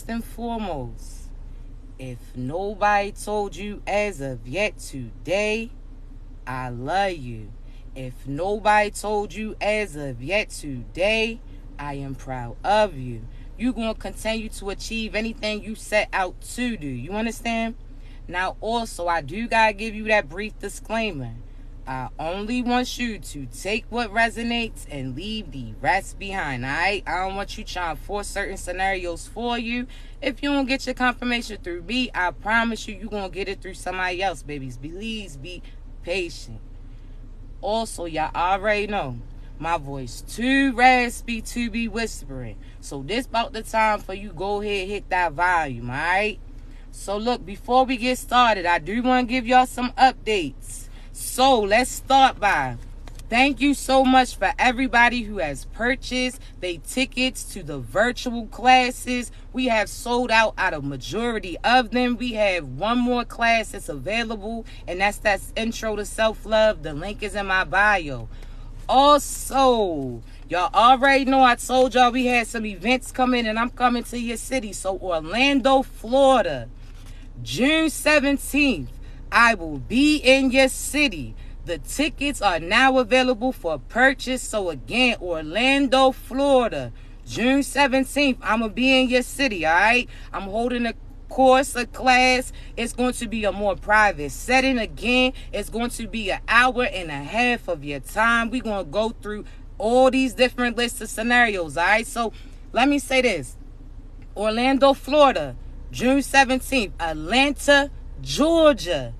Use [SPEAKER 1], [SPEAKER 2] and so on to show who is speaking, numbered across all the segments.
[SPEAKER 1] first and foremost, if nobody told you as of yet today, I love you. If nobody told you as of yet today, I am proud of you. You're going to continue to achieve anything you set out to do. You understand? Now, also, I do got to give you that brief disclaimer. I only want you to take what resonates and leave the rest behind, alright? I don't want you trying to force certain scenarios for you. If you don't get your confirmation through me, I promise you're going to get it through somebody else, babies. Please be patient. Also, y'all already know, my voice too raspy to be whispering. So this about the time for you go ahead hit that volume, alright? So look, before we get started, I do want to give y'all some updates. So let's start by thank you so much for everybody who has purchased their tickets to the virtual classes. We have sold out of majority of them. We have one more class that's available, and that's Intro to Self-Love. The link is in my bio. Also, y'all already know I told y'all we had some events coming, and I'm coming to your city. So Orlando, Florida, June 17th. I will be in your city. The tickets are now available for purchase. So again, Orlando, Florida, June 17th. I'm going to be in your city, all right? I'm holding a course, a class. It's going to be a more private setting. Again, it's going to be an hour and a half of your time. We're going to go through all these different lists of scenarios, all right? So let me say this. Orlando, Florida, June 17th. Atlanta, Georgia,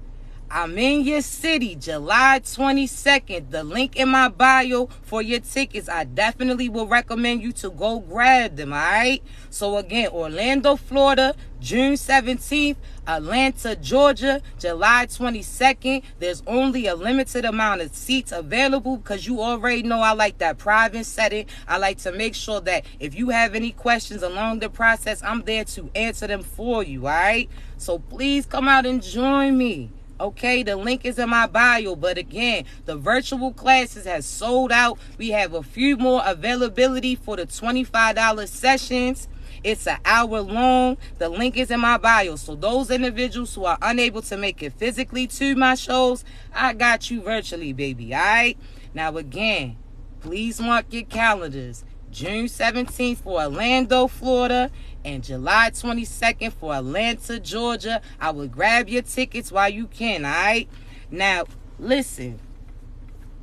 [SPEAKER 1] I'm in your city, July 22nd. The link in my bio for your tickets. I definitely will recommend you to go grab them, all right? So again, Orlando, Florida, June 17th. Atlanta, Georgia, July 22nd. There's only a limited amount of seats available because you already know I like that private setting. I like to make sure that if you have any questions along the process, I'm there to answer them for you, all right? So please come out and join me. Okay, the link is in my bio, but again, the virtual classes has sold out. We have a few more availability for the $25 sessions. It's an hour long. The link is in my bio. So those individuals who are unable to make it physically to my shows, I got you virtually, baby, all right? Now again, please mark your calendars. June 17th for Orlando, Florida, and July 22nd for Atlanta, Georgia. I will grab your tickets while you can, all right? Now, listen,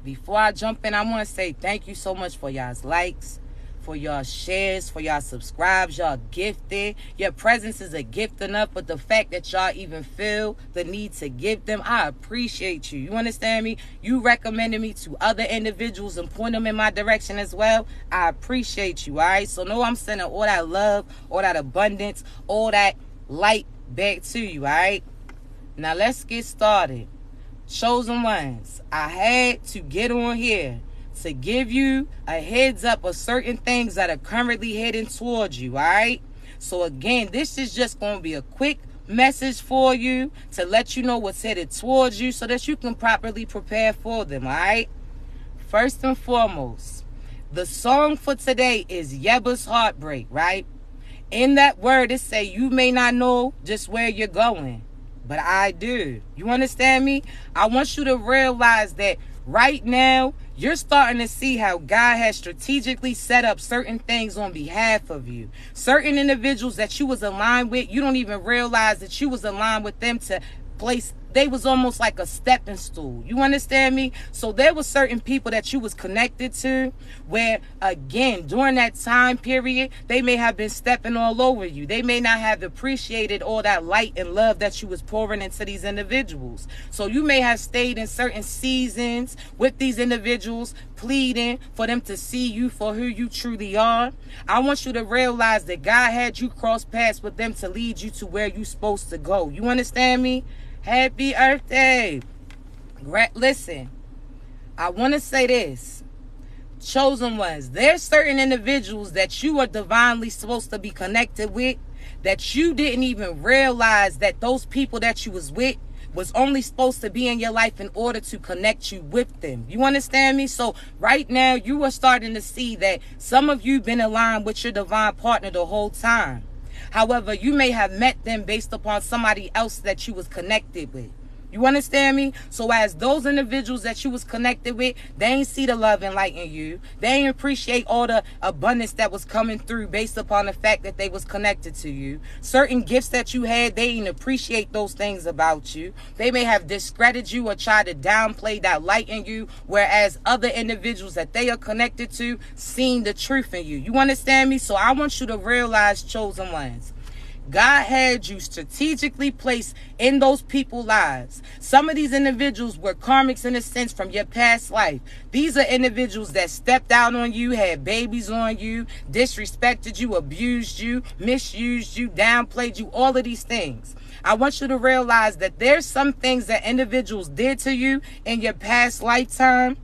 [SPEAKER 1] before I jump in, I want to say thank you so much for y'all's likes, for y'all shares, for y'all subscribes. Y'all gifted. Your presence is a gift enough, but the fact that y'all even feel the need to give them, I appreciate you. You understand me? You recommended me to other individuals and point them in my direction as well. I appreciate you, all right? So know I'm sending all that love, all that abundance, all that light back to you, all right? Now let's get started. Chosen ones, I had to get on here to give you a heads up of certain things that are currently heading towards you, all right? So again, this is just going to be a quick message for you to let you know what's headed towards you so that you can properly prepare for them, all right? First and foremost, the song for today is Yeba's Heartbreak, right? In that word, it say you may not know just where you're going, but I do. You understand me? I want you to realize that right now, you're starting to see how God has strategically set up certain things on behalf of you. Certain individuals that you was aligned with, you don't even realize that you was aligned with them to place. They was almost like a stepping stool. You understand me? So there were certain people that you was connected to where, again, during that time period, they may have been stepping all over you. They may not have appreciated all that light and love that you was pouring into these individuals. So you may have stayed in certain seasons with these individuals, pleading for them to see you for who you truly are. I want you to realize that God had you cross paths with them to lead you to where you're supposed to go. You understand me? Happy Earth Day. Listen, I want to say this. Chosen ones, there's certain individuals that you are divinely supposed to be connected with that you didn't even realize that those people that you was with was only supposed to be in your life in order to connect you with them. You understand me? So right now you are starting to see that some of you been aligned with your divine partner the whole time. However, you may have met them based upon somebody else that you was connected with. You understand me? So as those individuals that you was connected with, they ain't see the love and light in you. They ain't appreciate all the abundance that was coming through based upon the fact that they was connected to you. Certain gifts that you had, they ain't appreciate those things about you. They may have discredited you or tried to downplay that light in you, whereas other individuals that they are connected to seen the truth in you. You understand me? So I want you to realize, chosen ones, God had you strategically placed in those people's lives. Some of these individuals were karmics in a sense from your past life. These are individuals that stepped out on you, had babies on you, disrespected you, abused you, misused you, downplayed you, all of these things. I want you to realize that there's some things that individuals did to you in your past lifetime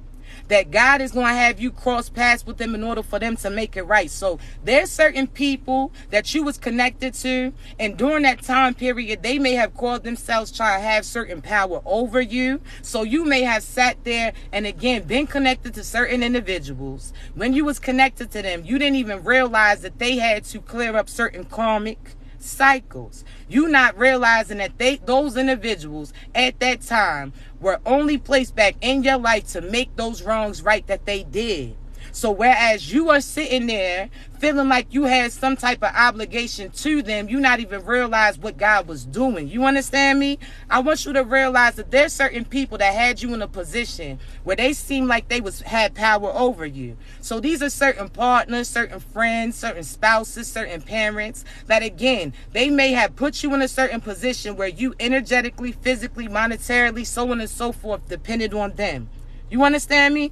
[SPEAKER 1] that God is going to have you cross paths with them in order for them to make it right. So there's certain people that you was connected to, and during that time period, they may have called themselves trying to have certain power over you. So you may have sat there and again been connected to certain individuals. When you was connected to them, you didn't even realize that they had to clear up certain karmic cycles. You not realizing that those individuals at that time were only placed back in your life to make those wrongs right that they did. So whereas you are sitting there feeling like you had some type of obligation to them, you not even realize what God was doing. You understand me? I want you to realize that there's certain people that had you in a position where they seemed like they had power over you. So these are certain partners, certain friends, certain spouses, certain parents that again, they may have put you in a certain position where you energetically, physically, monetarily, so on and so forth, depended on them. You understand me?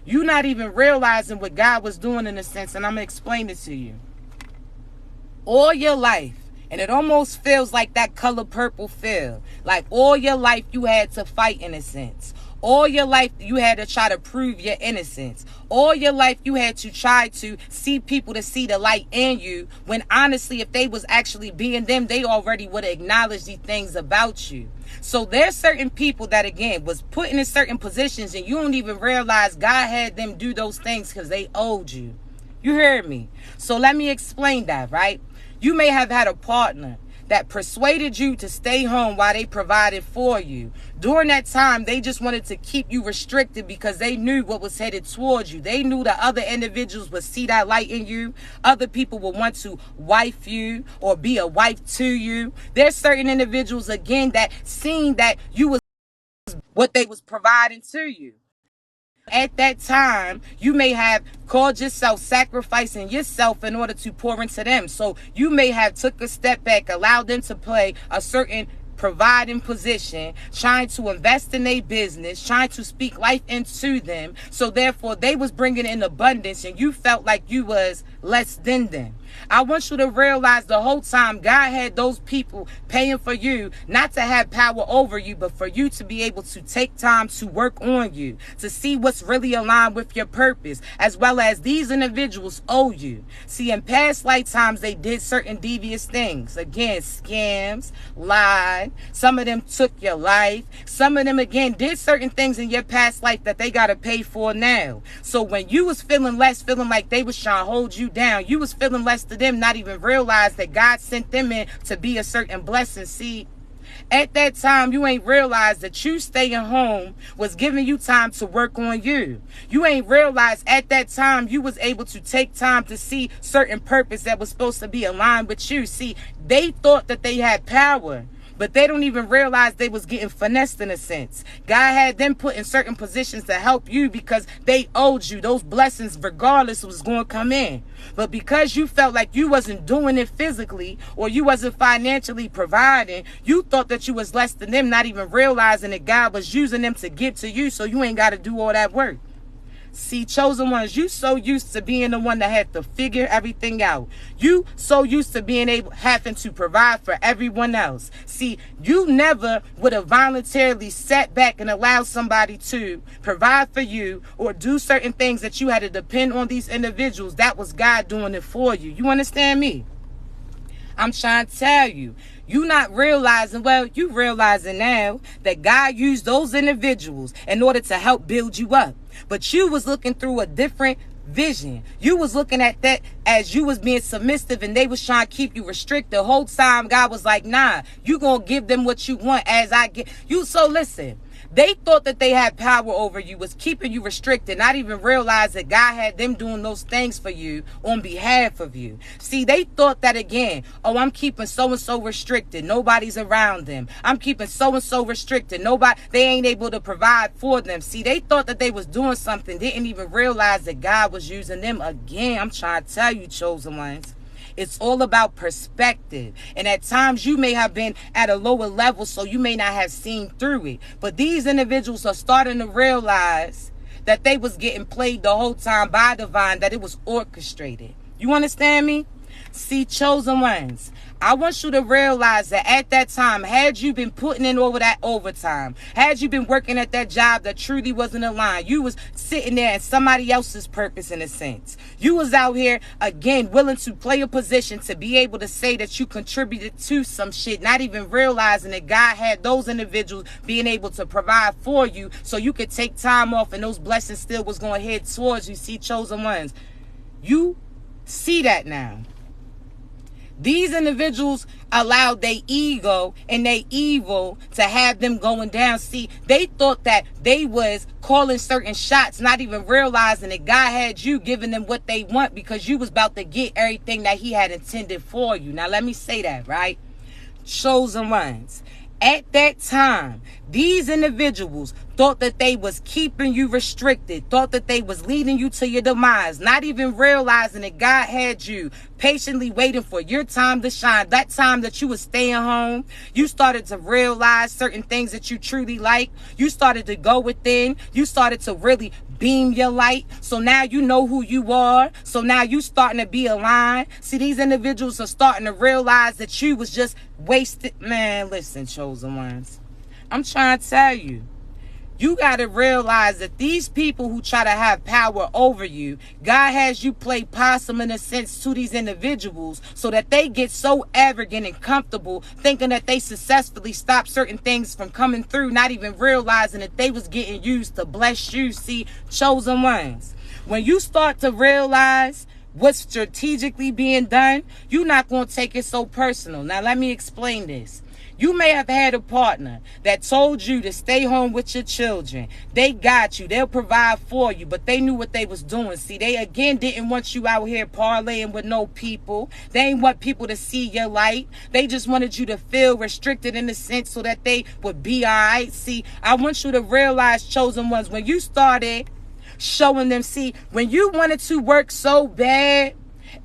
[SPEAKER 1] You not even realizing what God was doing in a sense, and I'm going to explain it to you. All your life, and it almost feels like that color purple feel. Like all your life you had to fight in a sense. All your life you had to try to prove your innocence. All your life you had to try to see people to see the light in you, when honestly, if they was actually being them, they already would have acknowledged these things about you. So there's certain people that again was put in certain positions and you don't even realize God had them do those things because they owed you. You heard me? So let me explain that, right? You may have had a partner that persuaded you to stay home while they provided for you. During that time, they just wanted to keep you restricted because they knew what was headed towards you. They knew that other individuals would see that light in you. Other people would want to wife you or be a wife to you. There's certain individuals, again, that seen that you was what they was providing to you. At that time, you may have called yourself sacrificing yourself in order to pour into them. So you may have took a step back, allowed them to play a certain providing position, trying to invest in their business, trying to speak life into them. So therefore, they was bringing in abundance and you felt like you was less than them. I want you to realize the whole time God had those people paying for you, not to have power over you, but for you to be able to take time to work on you, to see what's really aligned with your purpose, as well as these individuals owe you. See, in past lifetimes, they did certain devious things. Again, scams, lied. Some of them took your life. Some of them, again, did certain things in your past life that they got to pay for now. So when you was feeling less, feeling like they was trying to hold you down, you was feeling less to them, not even realize that God sent them in to be a certain blessing. See, at that time, you ain't realized that you staying home was giving you time to work on you. You ain't realized at that time you was able to take time to see certain purpose that was supposed to be aligned with you. See, they thought that they had power, but they don't even realize they was getting finessed in a sense. God had them put in certain positions to help you because they owed you. Those blessings, regardless, was going to come in. But because you felt like you wasn't doing it physically or you wasn't financially providing, you thought that you was less than them, not even realizing that God was using them to give to you so you ain't got to do all that work. See, chosen ones, you so used to being the one that had to figure everything out. You so used to being having to provide for everyone else. See, you never would have voluntarily sat back and allowed somebody to provide for you or do certain things that you had to depend on these individuals. That was God doing it for you. You understand me? I'm trying to tell you. You not realizing, well, you realizing now that God used those individuals in order to help build you up. But you was looking through a different vision. You was looking at that as you was being submissive and they was trying to keep you restricted. The whole time God was like, nah, you gonna give them what you want as I get you. So listen, they thought that they had power over you, was keeping you restricted, not even realize that God had them doing those things for you on behalf of you. See, they thought that again, oh, I'm keeping so-and-so restricted. Nobody's around them. I'm keeping so-and-so restricted. They ain't able to provide for them. See, they thought that they was doing something, didn't even realize that God was using them again. I'm trying to tell you, chosen ones. It's all about perspective. And at times you may have been at a lower level, so you may not have seen through it. But these individuals are starting to realize that they was getting played the whole time by divine, that it was orchestrated. You understand me? See, chosen ones, I want you to realize that at that time, had you been putting in over that overtime, had you been working at that job that truly wasn't aligned, you was sitting there in somebody else's purpose in a sense. You was out here, again, willing to play a position to be able to say that you contributed to some shit, not even realizing that God had those individuals being able to provide for you so you could take time off and those blessings still was going to head towards you. See, chosen ones, you see that now. These individuals allowed their ego and their evil to have them going down. See, they thought that they was calling certain shots, not even realizing that God had you giving them what they want because you was about to get everything that he had intended for you. Now, let me say that, right? Chosen ones. At that time, these individuals thought that they was keeping you restricted, thought that they was leading you to your demise, not even realizing that God had you patiently waiting for your time to shine. That time that you was staying home, you started to realize certain things that you truly like. You started to go within. You started to really beam your light. So now you know who you are. So now you starting to be aligned. See, these individuals are starting to realize that you was just wasted. Man, listen, chosen ones. I'm trying to tell you. You got to realize that these people who try to have power over you, God has you play possum in a sense to these individuals so that they get so arrogant and comfortable thinking that they successfully stop certain things from coming through, not even realizing that they was getting used to bless you. See, chosen ones, when you start to realize what's strategically being done, you're not going to take it so personal. Now, let me explain this. You may have had a partner that told you to stay home with your children. They got you. They'll provide for you, but they knew what they was doing. See, they again didn't want you out here parlaying with no people. They ain't want people to see your light. They just wanted you to feel restricted in a sense so that they would be all right. See, I want you to realize, chosen ones, when you started showing them, see, when you wanted to work so bad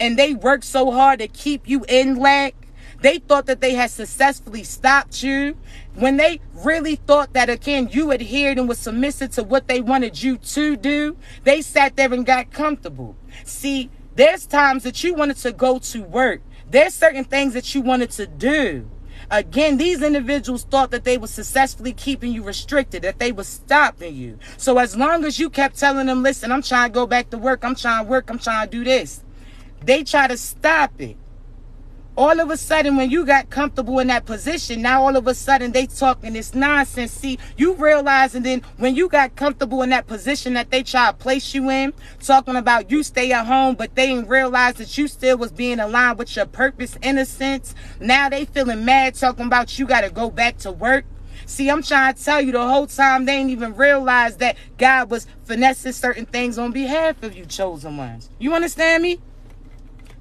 [SPEAKER 1] and they worked so hard to keep you in lack, they thought that they had successfully stopped you when they really thought that, again, you adhered and was submissive to what they wanted you to do. They sat there and got comfortable. See, there's times that you wanted to go to work. There's certain things that you wanted to do. Again, these individuals thought that they were successfully keeping you restricted, that they were stopping you. So as long as you kept telling them, listen, I'm trying to go back to work, I'm trying to work, I'm trying to do this, they try to stop it. All of a sudden, when you got comfortable in that position, now all of a sudden they talking this nonsense. See, you realize, and then when you got comfortable in that position that they try to place you in, talking about you stay at home, but they didn't realize that you still was being aligned with your purpose in a sense. Now they feeling mad, talking about you got to go back to work. See, I'm trying to tell you, the whole time they didn't even realize that God was finessing certain things on behalf of you, chosen ones. You understand me?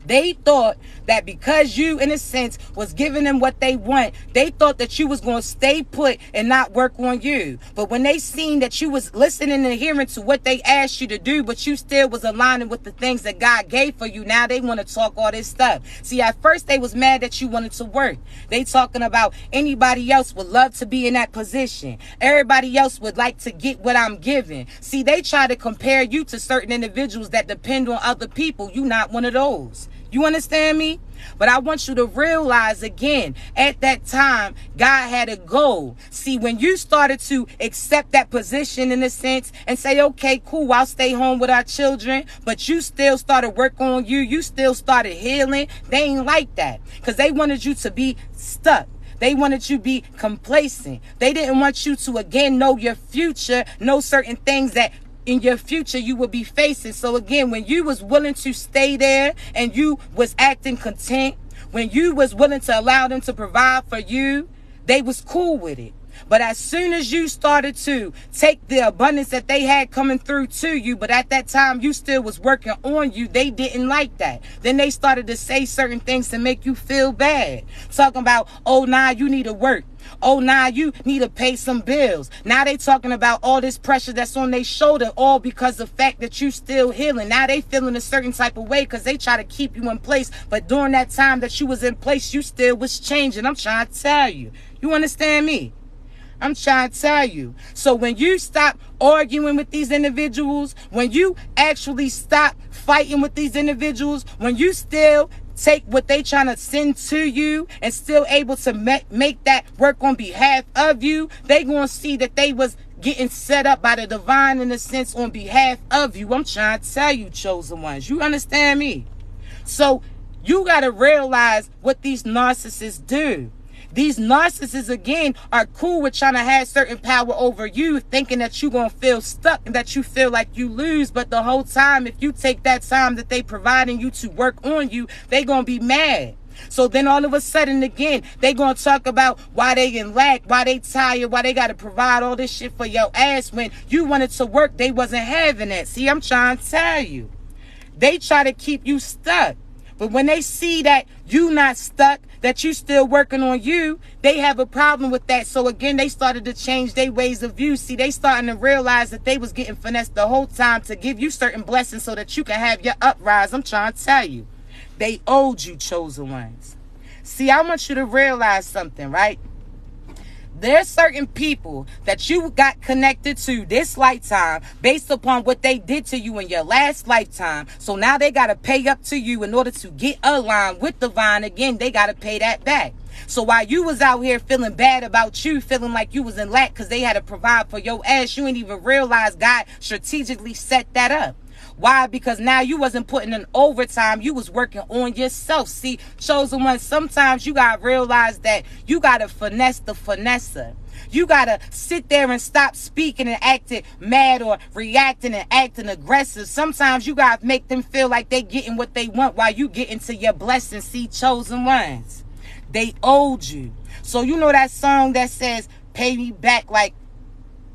[SPEAKER 1] They thought that because you, in a sense, was giving them what they want, they thought that you was going to stay put and not work on you. But when they seen that you was listening and hearing to what they asked you to do, but you still was aligning with the things that God gave for you, now they want to talk all this stuff. See, at first they was mad that you wanted to work. They talking about anybody else would love to be in that position. Everybody else would like to get what I'm giving. See, they try to compare you to certain individuals that depend on other people. You not one of those. You understand me? But I want you to realize again, at that time, God had a goal. See, when you started to accept that position in a sense and say, okay, cool, I'll stay home with our children, but you still started work on you, you still started healing, they ain't like that because they wanted you to be stuck. They wanted you to be complacent. They didn't want you to, again, know your future, know certain things that in your future you will be facing. So again, when you was willing to stay there and you was acting content, when you was willing to allow them to provide for you, they was cool with it. But as soon as you started to take the abundance that they had coming through to you, but at that time you still was working on you, they didn't like that. Then they started to say certain things to make you feel bad. Talking about, oh, nah, you need to work. Oh, nah, you need to pay some bills. Now they talking about all this pressure that's on their shoulder, all because of the fact that you still healing. Now they feeling a certain type of way because they try to keep you in place. But during that time that you was in place, you still was changing. I'm trying to tell you. You understand me? I'm trying to tell you. So when you stop arguing with these individuals, when you actually stop fighting with these individuals, when you still take what they trying to send to you and still able to make that work on behalf of you, they going to see that they was getting set up by the divine in a sense on behalf of you. I'm trying to tell you, chosen ones. You understand me? So you got to realize what these narcissists do. These narcissists, again, are cool with trying to have certain power over you, thinking that you're going to feel stuck and that you feel like you lose. But the whole time, if you take that time that they providing you to work on you, they going to be mad. So then all of a sudden, again, they going to talk about why they in lack, why they tired, why they got to provide all this shit for your ass. When you wanted to work, they wasn't having that. See, I'm trying to tell you. They try to keep you stuck. But when they see that you not stuck, that you still working on you, they have a problem with that. So again, they started to change their ways of view. See, they starting to realize that they was getting finessed the whole time to give you certain blessings so that you can have your uprise. I'm trying to tell you. They owed you, chosen ones. See, I want you to realize something, right? There's certain people that you got connected to this lifetime based upon what they did to you in your last lifetime. So now they got to pay up to you in order to get aligned with divine. Again, they got to pay that back. So while you was out here feeling bad about you, feeling like you was in lack because they had to provide for your ass, you didn't even realize God strategically set that up. Why? Because now you wasn't putting in overtime. You was working on yourself. See, chosen one, sometimes you got to realize that you got to finesse the finesser. You got to sit there and stop speaking and acting mad or reacting and acting aggressive. Sometimes you got to make them feel like they getting what they want while you get into your blessing. See, chosen ones, they owed you. So you know that song that says, pay me back like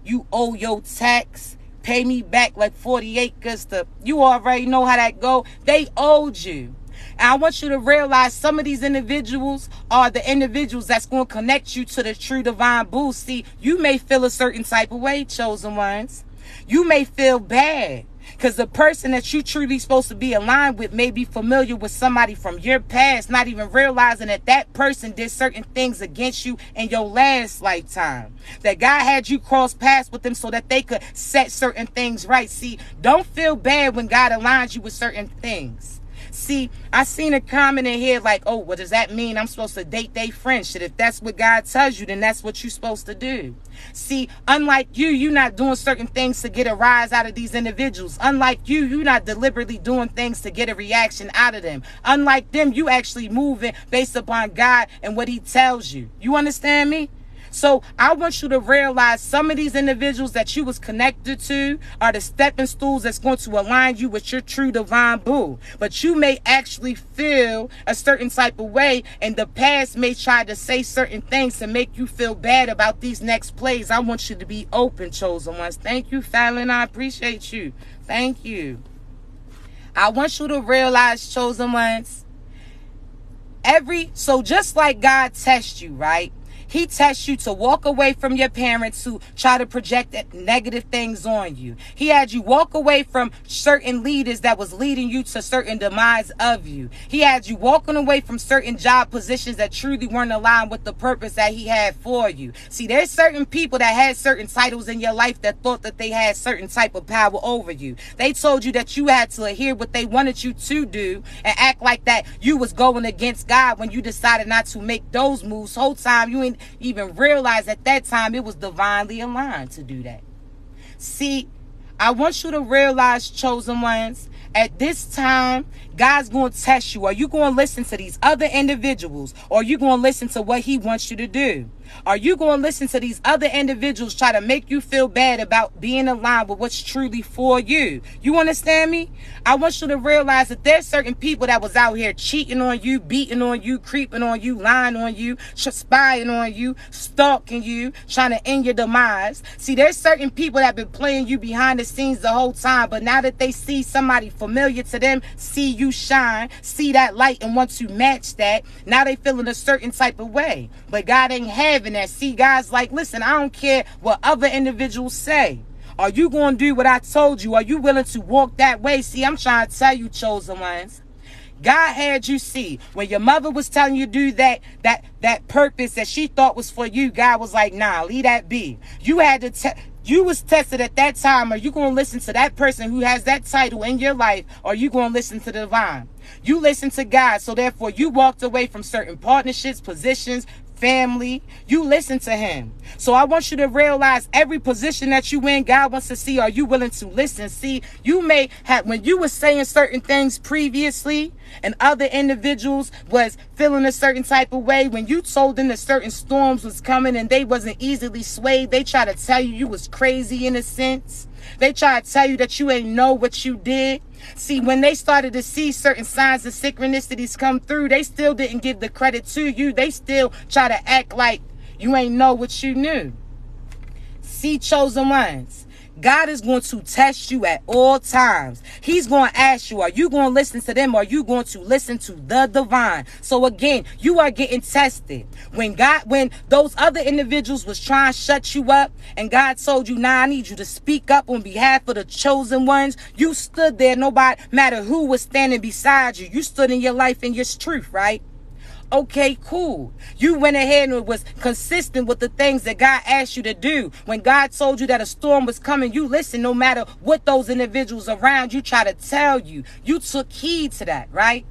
[SPEAKER 1] you owe your tax? Pay me back like 40 acres. You already know how that go. They owed you. And I want you to realize some of these individuals are the individuals that's going to connect you to the true divine boost. See, you may feel a certain type of way, chosen ones. You may feel bad because the person that you truly supposed to be aligned with may be familiar with somebody from your past, not even realizing that that person did certain things against you in your last lifetime. That God had you cross paths with them so that they could set certain things right. See, don't feel bad when God aligns you with certain things. See, I seen a comment in here like, oh, what does that mean? I'm supposed to date their friend. Shit, if that's what God tells you, then that's what you're supposed to do. See, unlike you're not doing certain things to get a rise out of these individuals. Unlike you're not deliberately doing things to get a reaction out of them. Unlike them, you actually moving based upon God and what he tells you. You understand me? So I want you to realize some of these individuals that you was connected to are the stepping stools that's going to align you with your true divine boo. But you may actually feel a certain type of way, and the past may try to say certain things to make you feel bad about these next plays. I want you to be open, chosen ones. Thank you, Fallon. I appreciate you. Thank you. I want you to realize, chosen ones, so just like God tests you, right? He tests you to walk away from your parents who try to project negative things on you. He had you walk away from certain leaders that was leading you to certain demise of you. He had you walking away from certain job positions that truly weren't aligned with the purpose that he had for you. See, there's certain people that had certain titles in your life that thought that they had certain type of power over you. They told you that you had to hear what they wanted you to do and act like that you was going against God when you decided not to make those moves. Whole time you ain't even realize at that time it was divinely aligned to do that. See, I want you to realize, chosen ones, at this time, God's going to test you. Are you going to listen to these other individuals, or are you going to listen to what he wants you to do? Are you going to listen to these other individuals try to make you feel bad about being aligned with what's truly for you? You understand me? I want you to realize that there's certain people that was out here cheating on you, beating on you, creeping on you, lying on you, spying on you, stalking you, trying to end your demise. See, there's certain people that have been playing you behind the scenes the whole time, but now that they see somebody familiar to them, see you shine, see that light and want to match that, now they feeling a certain type of way. But God ain't having that. See, God's like, listen, I don't care what other individuals say. Are you going to do what I told you? Are you willing to walk that way? See, I'm trying to tell you, chosen ones. God had you see when your mother was telling you to do that purpose that she thought was for you. God was like, nah, leave that be. You had to you was tested at that time. Are you going to listen to that person who has that title in your life? Or are you going to listen to the divine? You listen to God. So therefore you walked away from certain partnerships, positions, family. You listen to him. So I want you to realize every position that you in, God wants to see, are you willing to listen? See, you may have, when you were saying certain things previously and other individuals was feeling a certain type of way, when you told them that certain storms was coming and they wasn't easily swayed, they try to tell you was crazy in a sense. They try to tell you that you ain't know what you did. See, when they started to see certain signs of synchronicities come through, they still didn't give the credit to you. They still try to act like you ain't know what you knew. See, chosen ones, God is going to test you at all times. He's going to ask you, are you going to listen to them? Or are you going to listen to the divine? So again, you are getting tested. When those other individuals was trying to shut you up and God told you, nah, I need you to speak up on behalf of the chosen ones. You stood there, nobody matter who was standing beside you. You stood in your life and your truth, right? Okay, cool. You went ahead and was consistent with the things that God asked you to do. When God told you that a storm was coming, you listened no matter what those individuals around you try to tell you. You took heed to that, right?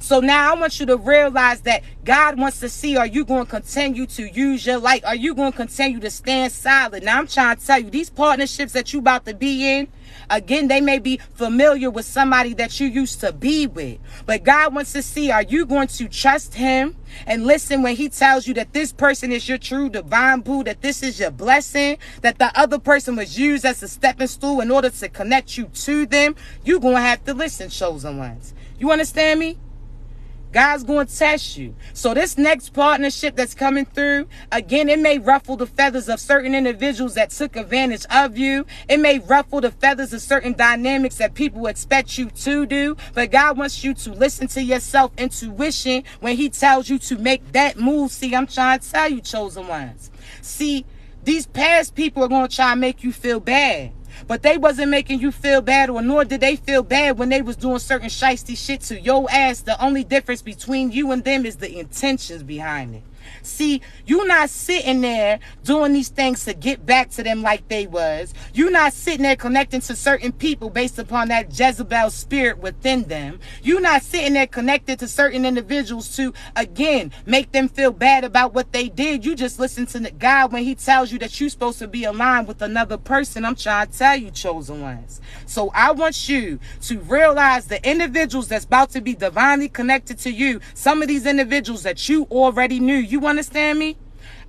[SPEAKER 1] So now I want you to realize that God wants to see, are you going to continue to use your light? Are you going to continue to stand solid? Now I'm trying to tell you, these partnerships that you about to be in, again, they may be familiar with somebody that you used to be with. But God wants to see, are you going to trust him and listen when he tells you that this person is your true divine boo, that this is your blessing, that the other person was used as a stepping stool in order to connect you to them? You're going to have to listen, chosen ones. You understand me? God's going to test you. So this next partnership that's coming through, again, it may ruffle the feathers of certain individuals that took advantage of you. It may ruffle the feathers of certain dynamics that people expect you to do. But God wants you to listen to your self-intuition when he tells you to make that move. See, I'm trying to tell you, chosen ones. See, these past people are going to try and make you feel bad. But they wasn't making you feel bad, or nor did they feel bad when they was doing certain shiesty shit to your ass. The only difference between you and them is the intentions behind it. See, you're not sitting there doing these things to get back to them like they was. You're not sitting there connecting to certain people based upon that Jezebel spirit within them. You're not sitting there connected to certain individuals to, again, make them feel bad about what they did. You just listen to God when he tells you that you're supposed to be aligned with another person. I'm trying to tell you, chosen ones. So I want you to realize the individuals that's about to be divinely connected to you, some of these individuals that you already knew. You understand me?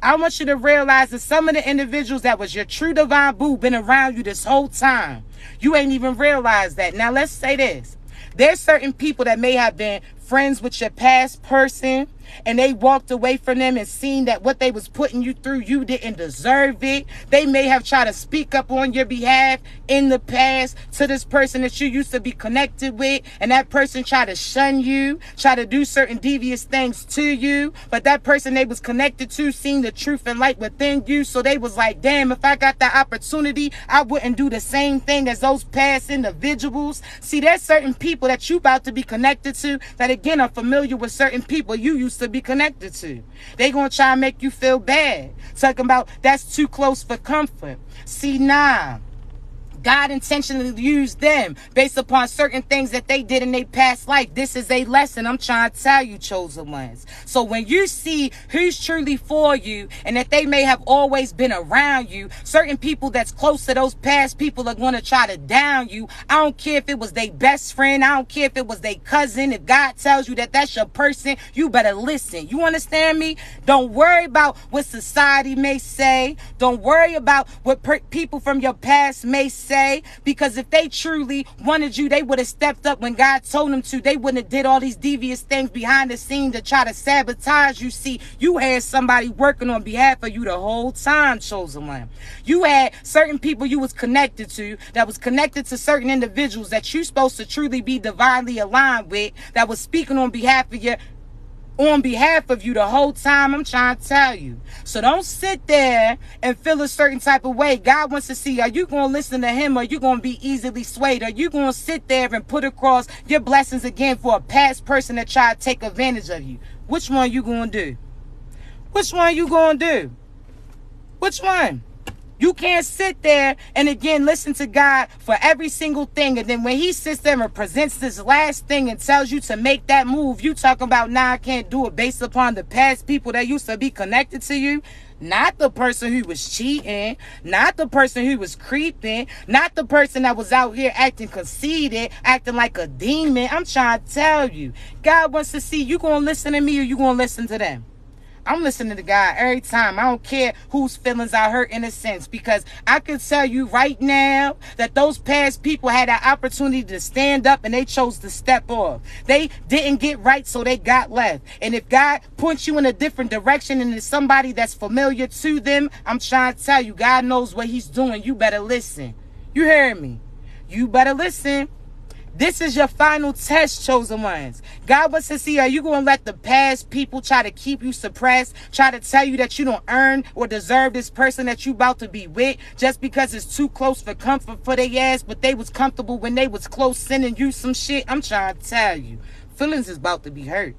[SPEAKER 1] I want you to realize that some of the individuals that was your true divine boo been around you this whole time. You ain't even realized that. Now let's say this. There's certain people that may have been friends with your past person, and they walked away from them and seen that what they was putting you through, you didn't deserve it. They may have tried to speak up on your behalf in the past to this person that you used to be connected with, and that person tried to shun you, try to do certain devious things to you, but that person they was connected to seen the truth and light within you, so they was like, damn, if I got that opportunity, I wouldn't do the same thing as those past individuals. See, there's certain people that you about to be connected to that, again, are familiar with certain people you used to be connected to. They gonna try and make you feel bad, talking about that's too close for comfort. See, nah, God intentionally used them based upon certain things that they did in their past life. This is a lesson I'm trying to tell you, chosen ones. So when you see who's truly for you and that they may have always been around you, certain people that's close to those past people are going to try to down you. I don't care if it was their best friend. I don't care if it was their cousin. If God tells you that that's your person, you better listen. You understand me? Don't worry about what society may say. Don't worry about what people from your past may say, because if they truly wanted you, they would have stepped up when God told them to. They wouldn't have did all these devious things behind the scene to try to sabotage you. See, you had somebody working on behalf of you the whole time, chosen one. You had certain people you was connected to, that was connected to certain individuals that you supposed to truly be divinely aligned with, that was speaking on behalf of you the whole time. I'm trying to tell you. So don't sit there and feel a certain type of way. God wants to see, are you going to listen to him, or are you going to be easily swayed? Are you going to sit there and put across your blessings again for a past person that tried to take advantage of you? Which one you going to do? Which one you going to do? Which one? You can't sit there and again listen to God for every single thing, and then when he sits there and presents this last thing and tells you to make that move, you talking about, nah, I can't do it, based upon the past people that used to be connected to you. Not the person who was cheating, not the person who was creeping, not the person that was out here acting conceited, acting like a demon. I'm trying to tell you, God wants to see, you going to listen to me or you going to listen to them? I'm listening to God every time. I don't care whose feelings I hurt in a sense, because I can tell you right now that those past people had an opportunity to stand up and they chose to step off. They didn't get right, so they got left. And if God points you in a different direction and it's somebody that's familiar to them, I'm trying to tell you, God knows what he's doing. You better listen. You hear me? You better listen. This is your final test, chosen ones. God wants to see, are you going to let the past people try to keep you suppressed, try to tell you that you don't earn or deserve this person that you about to be with just because it's too close for comfort for their ass, but they was comfortable when they was close sending you some shit? I'm trying to tell you, feelings is about to be hurt.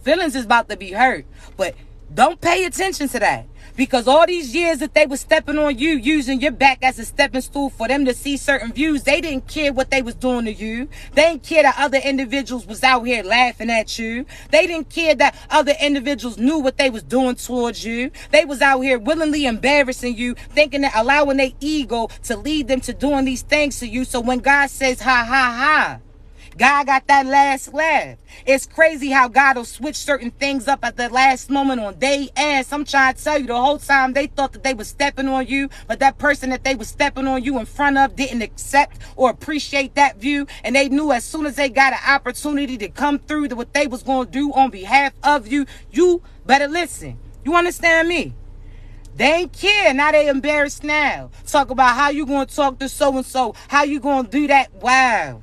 [SPEAKER 1] Feelings is about to be hurt, but don't pay attention to that. Because all these years that they were stepping on you, using your back as a stepping stool for them to see certain views, they didn't care what they was doing to you. They didn't care that other individuals was out here laughing at you. They didn't care that other individuals knew what they was doing towards you. They was out here willingly embarrassing you, thinking that allowing their ego to lead them to doing these things to you. So when God says, ha, ha, ha, God got that last laugh. It's crazy how God will switch certain things up at the last moment on their ass. I'm trying to tell you, the whole time they thought that they were stepping on you, but that person that they were stepping on you in front of didn't accept or appreciate that view. And they knew as soon as they got an opportunity to come through to what they was going to do on behalf of you, you better listen. You understand me? They ain't care. Now they embarrassed now. Talk about how you going to talk to so-and-so, how you going to do that. Wow.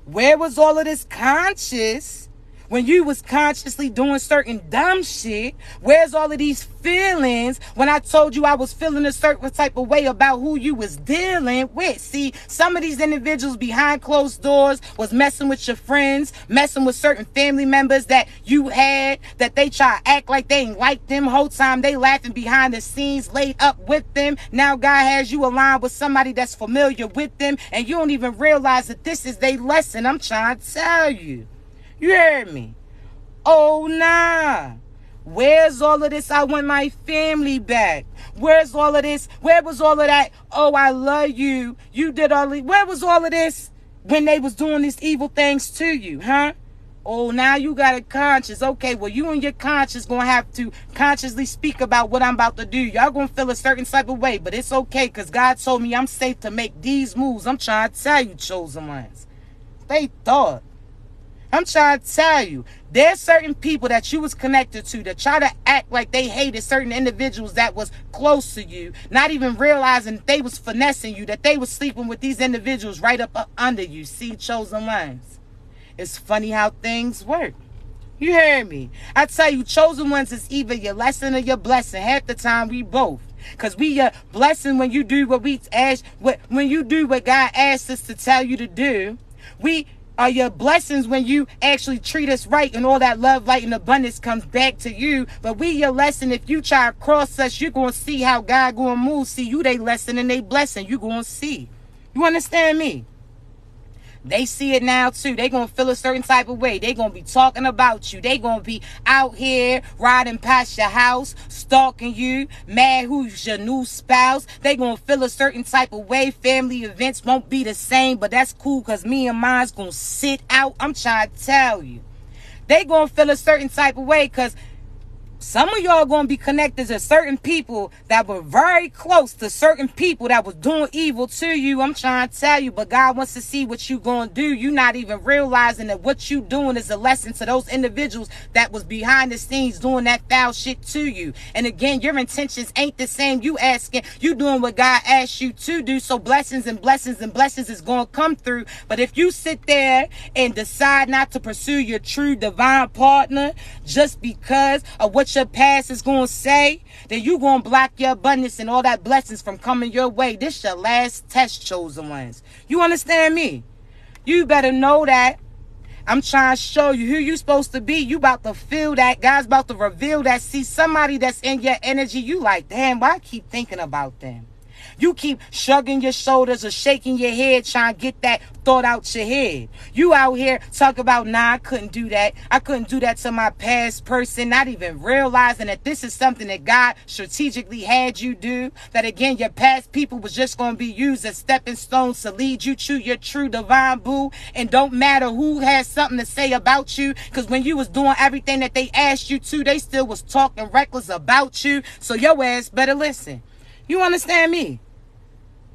[SPEAKER 1] Where was all of this conscious when you was consciously doing certain dumb shit? Where's all of these feelings when I told you I was feeling a certain type of way about who you was dealing with? See, some of these individuals behind closed doors was messing with your friends, messing with certain family members that you had, that they try to act like they ain't like them. Whole time they laughing behind the scenes, laid up with them. Now God has you aligned with somebody that's familiar with them, and you don't even realize that this is their lesson. I'm trying to tell you. You heard me? Oh, nah. Where's all of this? I want my family back. Where's all of this? Where was all of that? Oh, I love you. You did all of... Where was all of this when they was doing these evil things to you, huh? Oh, now you got a conscience. Okay, well, you and your conscience going to have to consciously speak about what I'm about to do. Y'all going to feel a certain type of way, but it's okay because God told me I'm safe to make these moves. I'm trying to tell you, chosen ones. They thought. I'm trying to tell you, there's certain people that you was connected to that try to act like they hated certain individuals that was close to you, not even realizing that they was finessing you, that they was sleeping with these individuals right up under you. See, chosen ones. It's funny how things work. You heard me. I tell you, chosen ones is either your lesson or your blessing. Half the time we both. Because we are blessing when you do what we ask, when you do what God asks us to tell you to do. We are your blessings when you actually treat us right and all that love, light, and abundance comes back to you. But we your lesson. If you try to cross us, you're going to see how God going to move. See, you they lesson and they blessing. You going to see. You understand me? They see it now too. They gonna feel a certain type of way. They gonna be talking about you. They gonna be out here riding past your house, stalking you, mad who's your new spouse. They gonna feel a certain type of way. Family events won't be the same, but that's cool because me and mine's gonna sit out. I'm trying to tell you. They gonna feel a certain type of way because some of y'all going to be connected to certain people that were very close to certain people that was doing evil to you. I'm trying to tell you, but God wants to see what you going to do. You not even realizing that what you doing is a lesson to those individuals that was behind the scenes doing that foul shit to you. And again, your intentions ain't the same. You asking, you doing what God asked you to do. So blessings and blessings and blessings is going to come through. But if you sit there and decide not to pursue your true divine partner just because of what your past is going to say, then you going to block your abundance and all that blessings from coming your way. This your last test, chosen ones. You understand me? You better know that. I'm trying to show you who you supposed to be. You about to feel that. God's about to reveal that. See somebody that's in your energy. You like, damn, why I keep thinking about them? You keep shrugging your shoulders or shaking your head trying to get that thought out your head. You out here talk about, nah, I couldn't do that. I couldn't do that to my past person, not even realizing that this is something that God strategically had you do. That again, your past people was just going to be used as stepping stones to lead you to your true divine boo. And don't matter who has something to say about you, because when you was doing everything that they asked you to, they still was talking reckless about you. So your ass better listen. You understand me?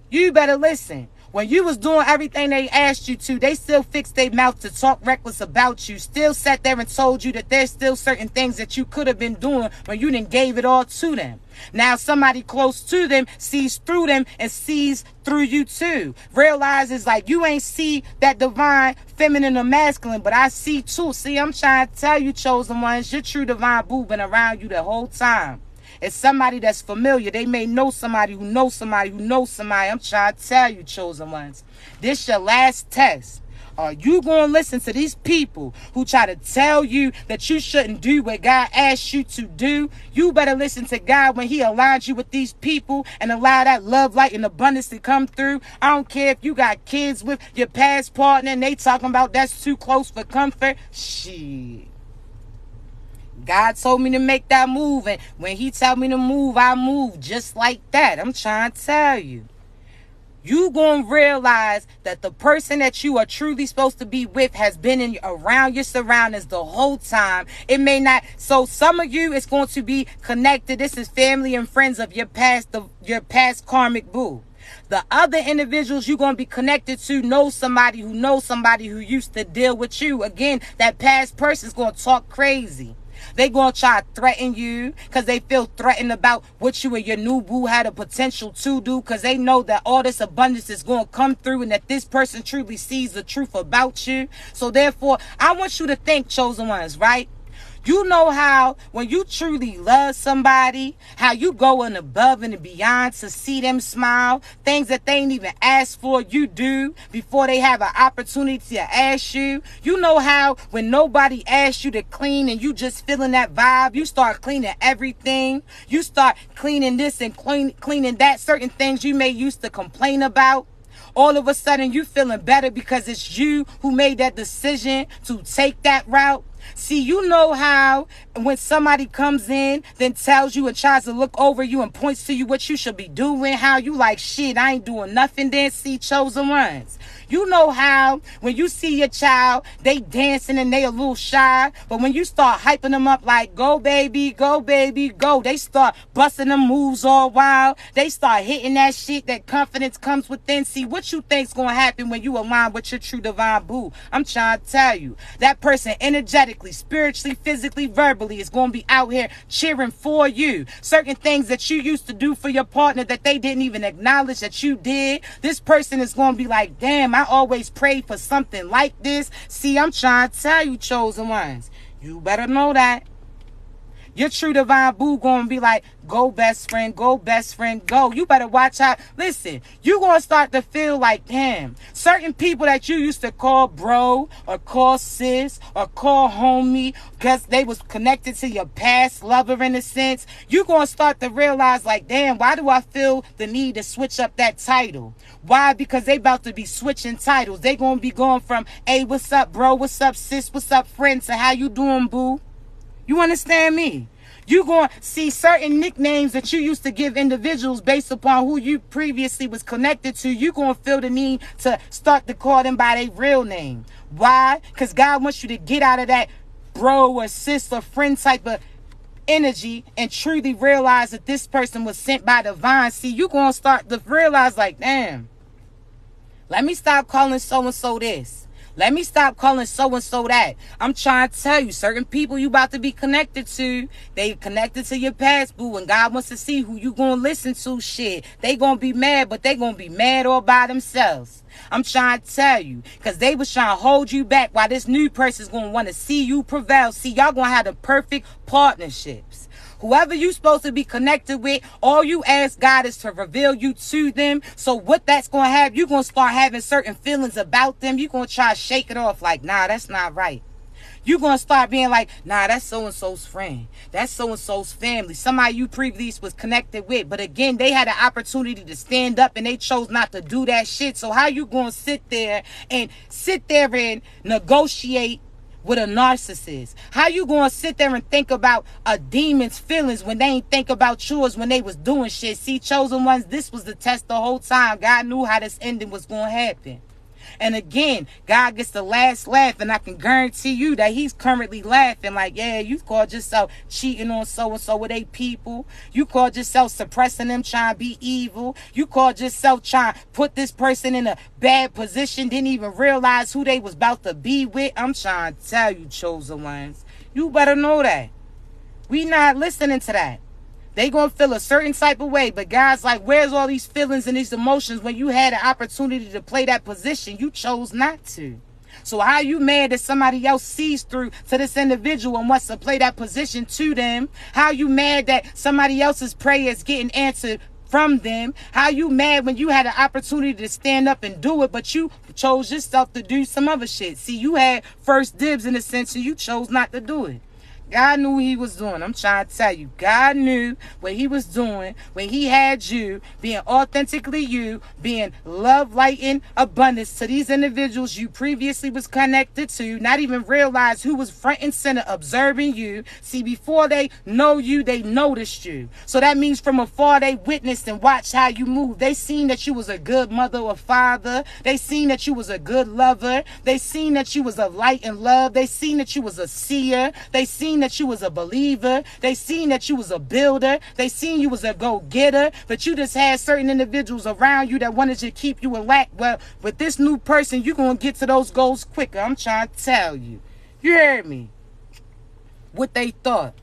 [SPEAKER 1] You better listen. When you was doing everything they asked you to, they still fixed their mouth to talk reckless about you. Still sat there and told you that there's still certain things that you could have been doing when you didn't gave it all to them. Now somebody close to them sees through them and sees through you too. Realizes like you ain't see that divine feminine or masculine, but I see too. See, I'm trying to tell you, chosen ones, your true divine boo been around you the whole time. It's somebody that's familiar. They may know somebody who knows somebody who knows somebody. I'm trying to tell you, chosen ones. This your last test. Are you going to listen to these people who try to tell you that you shouldn't do what God asked you to do? You better listen to God when he aligns you with these people and allow that love, light, and abundance to come through. I don't care if you got kids with your past partner and they talking about that's too close for comfort. Shit. God told me to make that move, and when he told me to move, I move just like that. I'm trying to tell you. You gonna realize that the person that you are truly supposed to be with has been around your surroundings the whole time. It may not. So some of you, it's going to be connected. This is family and friends of your past karmic boo. The other individuals you're going to be connected to know somebody who used to deal with you. Again, that past person's going to talk crazy. They gonna try to threaten you because they feel threatened about what you and your new boo had a potential to do, because they know that all this abundance is going to come through and that this person truly sees the truth about you. So therefore, I want you to think, chosen ones, right? You know how when you truly love somebody, how you going above and beyond to see them smile, things that they ain't even asked for, you do before they have an opportunity to ask you. You know how when nobody asks you to clean and you just feeling that vibe, you start cleaning everything. You start cleaning this and cleaning that, certain things you may used to complain about. All of a sudden you feeling better because it's you who made that decision to take that route. See, you know how when somebody comes in, then tells you and tries to look over you and points to you what you should be doing, how you like, shit, I ain't doing nothing. Then see, chosen ones. You know how when you see your child, they dancing and they a little shy, but when you start hyping them up like, go baby, go baby, go, they start busting them moves all wild. They start hitting that shit, that confidence comes within. See, what you think's gonna happen when you align with your true divine boo? I'm trying to tell you, that person energetically, spiritually, physically, verbally is gonna be out here cheering for you. Certain things that you used to do for your partner that they didn't even acknowledge that you did, this person is gonna be like, damn, I always prayed for something like this. See, I'm trying to tell you, chosen ones, you better know that. Your true divine boo gonna be like, go best friend, go best friend, go. You better watch out. Listen, you gonna start to feel like, damn, certain people that you used to call bro or call sis or call homie because they was connected to your past lover in a sense, you gonna start to realize like, damn, why do I feel the need to switch up that title? Why? Because they about to be switching titles. They gonna be going from, hey, what's up, bro? What's up, sis? What's up, friend? To how you doing, boo? You understand me? You going to see certain nicknames that you used to give individuals based upon who you previously was connected to. You going to feel the need to start to call them by their real name. Why? Because God wants you to get out of that bro or sis or friend type of energy and truly realize that this person was sent by divine. See, you going to start to realize like, damn, let me stop calling so-and-so this. Let me stop calling so-and-so that. I'm trying to tell you, certain people you about to be connected to, they connected to your past, boo, and God wants to see who you gonna listen to. Shit, they gonna be mad, but they gonna be mad all by themselves. I'm trying to tell you, because they was trying to hold you back while this new person's gonna want to see you prevail. See, y'all gonna have the perfect partnerships. Whoever you supposed to be connected with, all you ask God is to reveal you to them. So what that's going to have, you're going to start having certain feelings about them. You're going to try to shake it off like, nah, that's not right. You're going to start being like, nah, that's so-and-so's friend. That's so-and-so's family. Somebody you previously was connected with. But again, they had an opportunity to stand up and they chose not to do that shit. So how you going to sit there and negotiate with a narcissist? How you gonna sit there and think about a demon's feelings when they ain't think about yours when they was doing shit? See, chosen ones, this was the test the whole time. God knew how this ending was gonna happen. And again, God gets the last laugh, and I can guarantee you that he's currently laughing like, yeah, you called yourself cheating on so-and-so with 8 people. You called yourself suppressing them, trying to be evil. You called yourself trying to put this person in a bad position, didn't even realize who they was about to be with. I'm trying to tell you, chosen ones, you better know that. We not listening to that. They gonna feel a certain type of way, but God's like, where's all these feelings and these emotions when you had an opportunity to play that position? You chose not to. So how you mad that somebody else sees through to this individual and wants to play that position to them? How you mad that somebody else's prayer is getting answered from them? How you mad when you had an opportunity to stand up and do it, but you chose yourself to do some other shit? See, you had first dibs in a sense, and you chose not to do it. God knew what he was doing. I'm trying to tell you, God knew what he was doing when he had you being authentically you, being love, light, and abundance to these individuals you previously was connected to, not even realize who was front and center observing you. See, before they know you, they noticed you. So that means from afar, they witnessed and watched how you moved. They seen that you was a good mother or father. They seen that you was a good lover. They seen that you was of light and love. They seen that you was a seer. They seen that you was a believer. They seen that you was a builder. They seen you was a go-getter, but you just had certain individuals around you that wanted to keep you in lack. Well, with this new person, you're going to get to those goals quicker. I'm trying to tell you. You heard me? What they thought.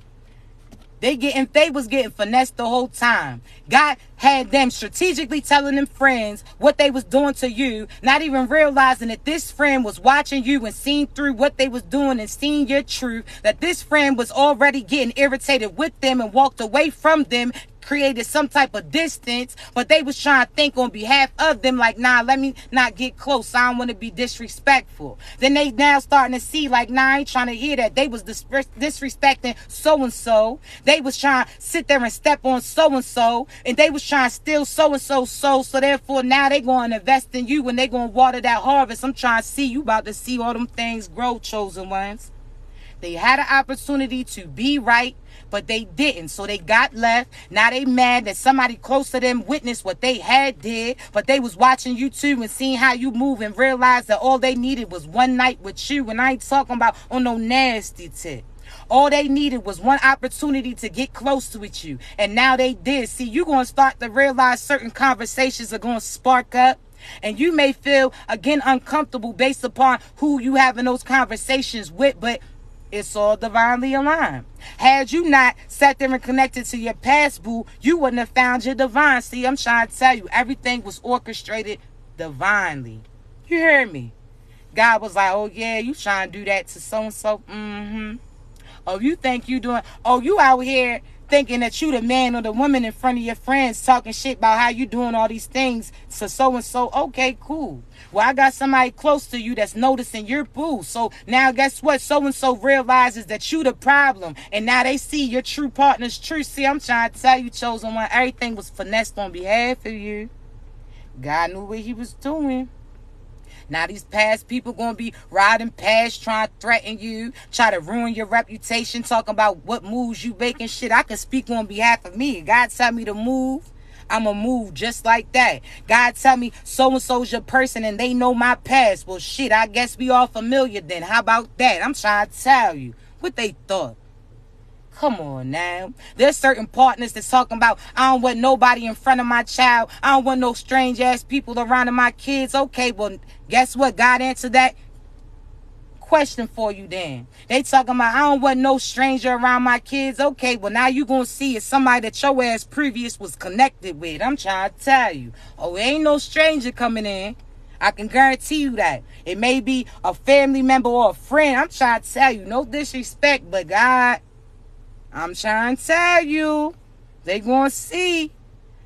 [SPEAKER 1] They was getting finessed the whole time. God had them strategically telling them friends what they was doing to you, not even realizing that this friend was watching you and seeing through what they was doing and seeing your truth, that this friend was already getting irritated with them and walked away from them, created some type of distance, but they was trying to think on behalf of them like, nah, let me not get close. I don't want to be disrespectful. Then they now starting to see like, nah, I ain't trying to hear that. They was disrespecting so-and-so. They was trying to sit there and step on so-and-so, and they was trying to steal so-and-so's soul. So therefore now they going to invest in you and they going to water that harvest. I'm trying to see you about to see all them things grow, chosen ones. They had an opportunity to be right, but they didn't. So they got left. Now they mad that somebody close to them witnessed what they had did, but they was watching you too and seeing how you move and realized that all they needed was one night with you. And I ain't talking about on no nasty tip. All they needed was one opportunity to get close to with you. And now they did. See, you're going to start to realize certain conversations are going to spark up. And you may feel, again, uncomfortable based upon who you having those conversations with, but it's all divinely aligned. Had you not sat there and connected to your past, boo, you wouldn't have found your divine. See, I'm trying to tell you, everything was orchestrated divinely. You heard me? God was like, oh yeah, you trying to do that to so-and-so? Oh, you think you doing, oh, you out here thinking that you the man or the woman in front of your friends talking shit about how you doing all these things to so-and-so. Okay, cool. Well, I got somebody close to you that's noticing your boo. So now guess what? So-and-so realizes that you the problem. And now they see your true partner's truth. See, I'm trying to tell you, chosen one, everything was finessed on behalf of you. God knew what he was doing. Now these past people gonna be riding past, trying to threaten you, try to ruin your reputation, talking about what moves you making. Shit, I can speak on behalf of me. God tell me to move, I'ma move just like that. God tell me so-and-so's your person and they know my past. Well, shit, I guess we all familiar then. How about that? I'm trying to tell you what they thought. Come on now. There's certain partners that's talking about, I don't want nobody in front of my child. I don't want no strange ass people around my kids. Okay, well, guess what? God answered that question for you then. They talking about, I don't want no stranger around my kids. Okay, well, now you gonna see it's somebody that your ass previous was connected with. I'm trying to tell you. Oh, ain't no stranger coming in. I can guarantee you that. It may be a family member or a friend. I'm trying to tell you, no disrespect, but God, I'm trying to tell you, they gonna see.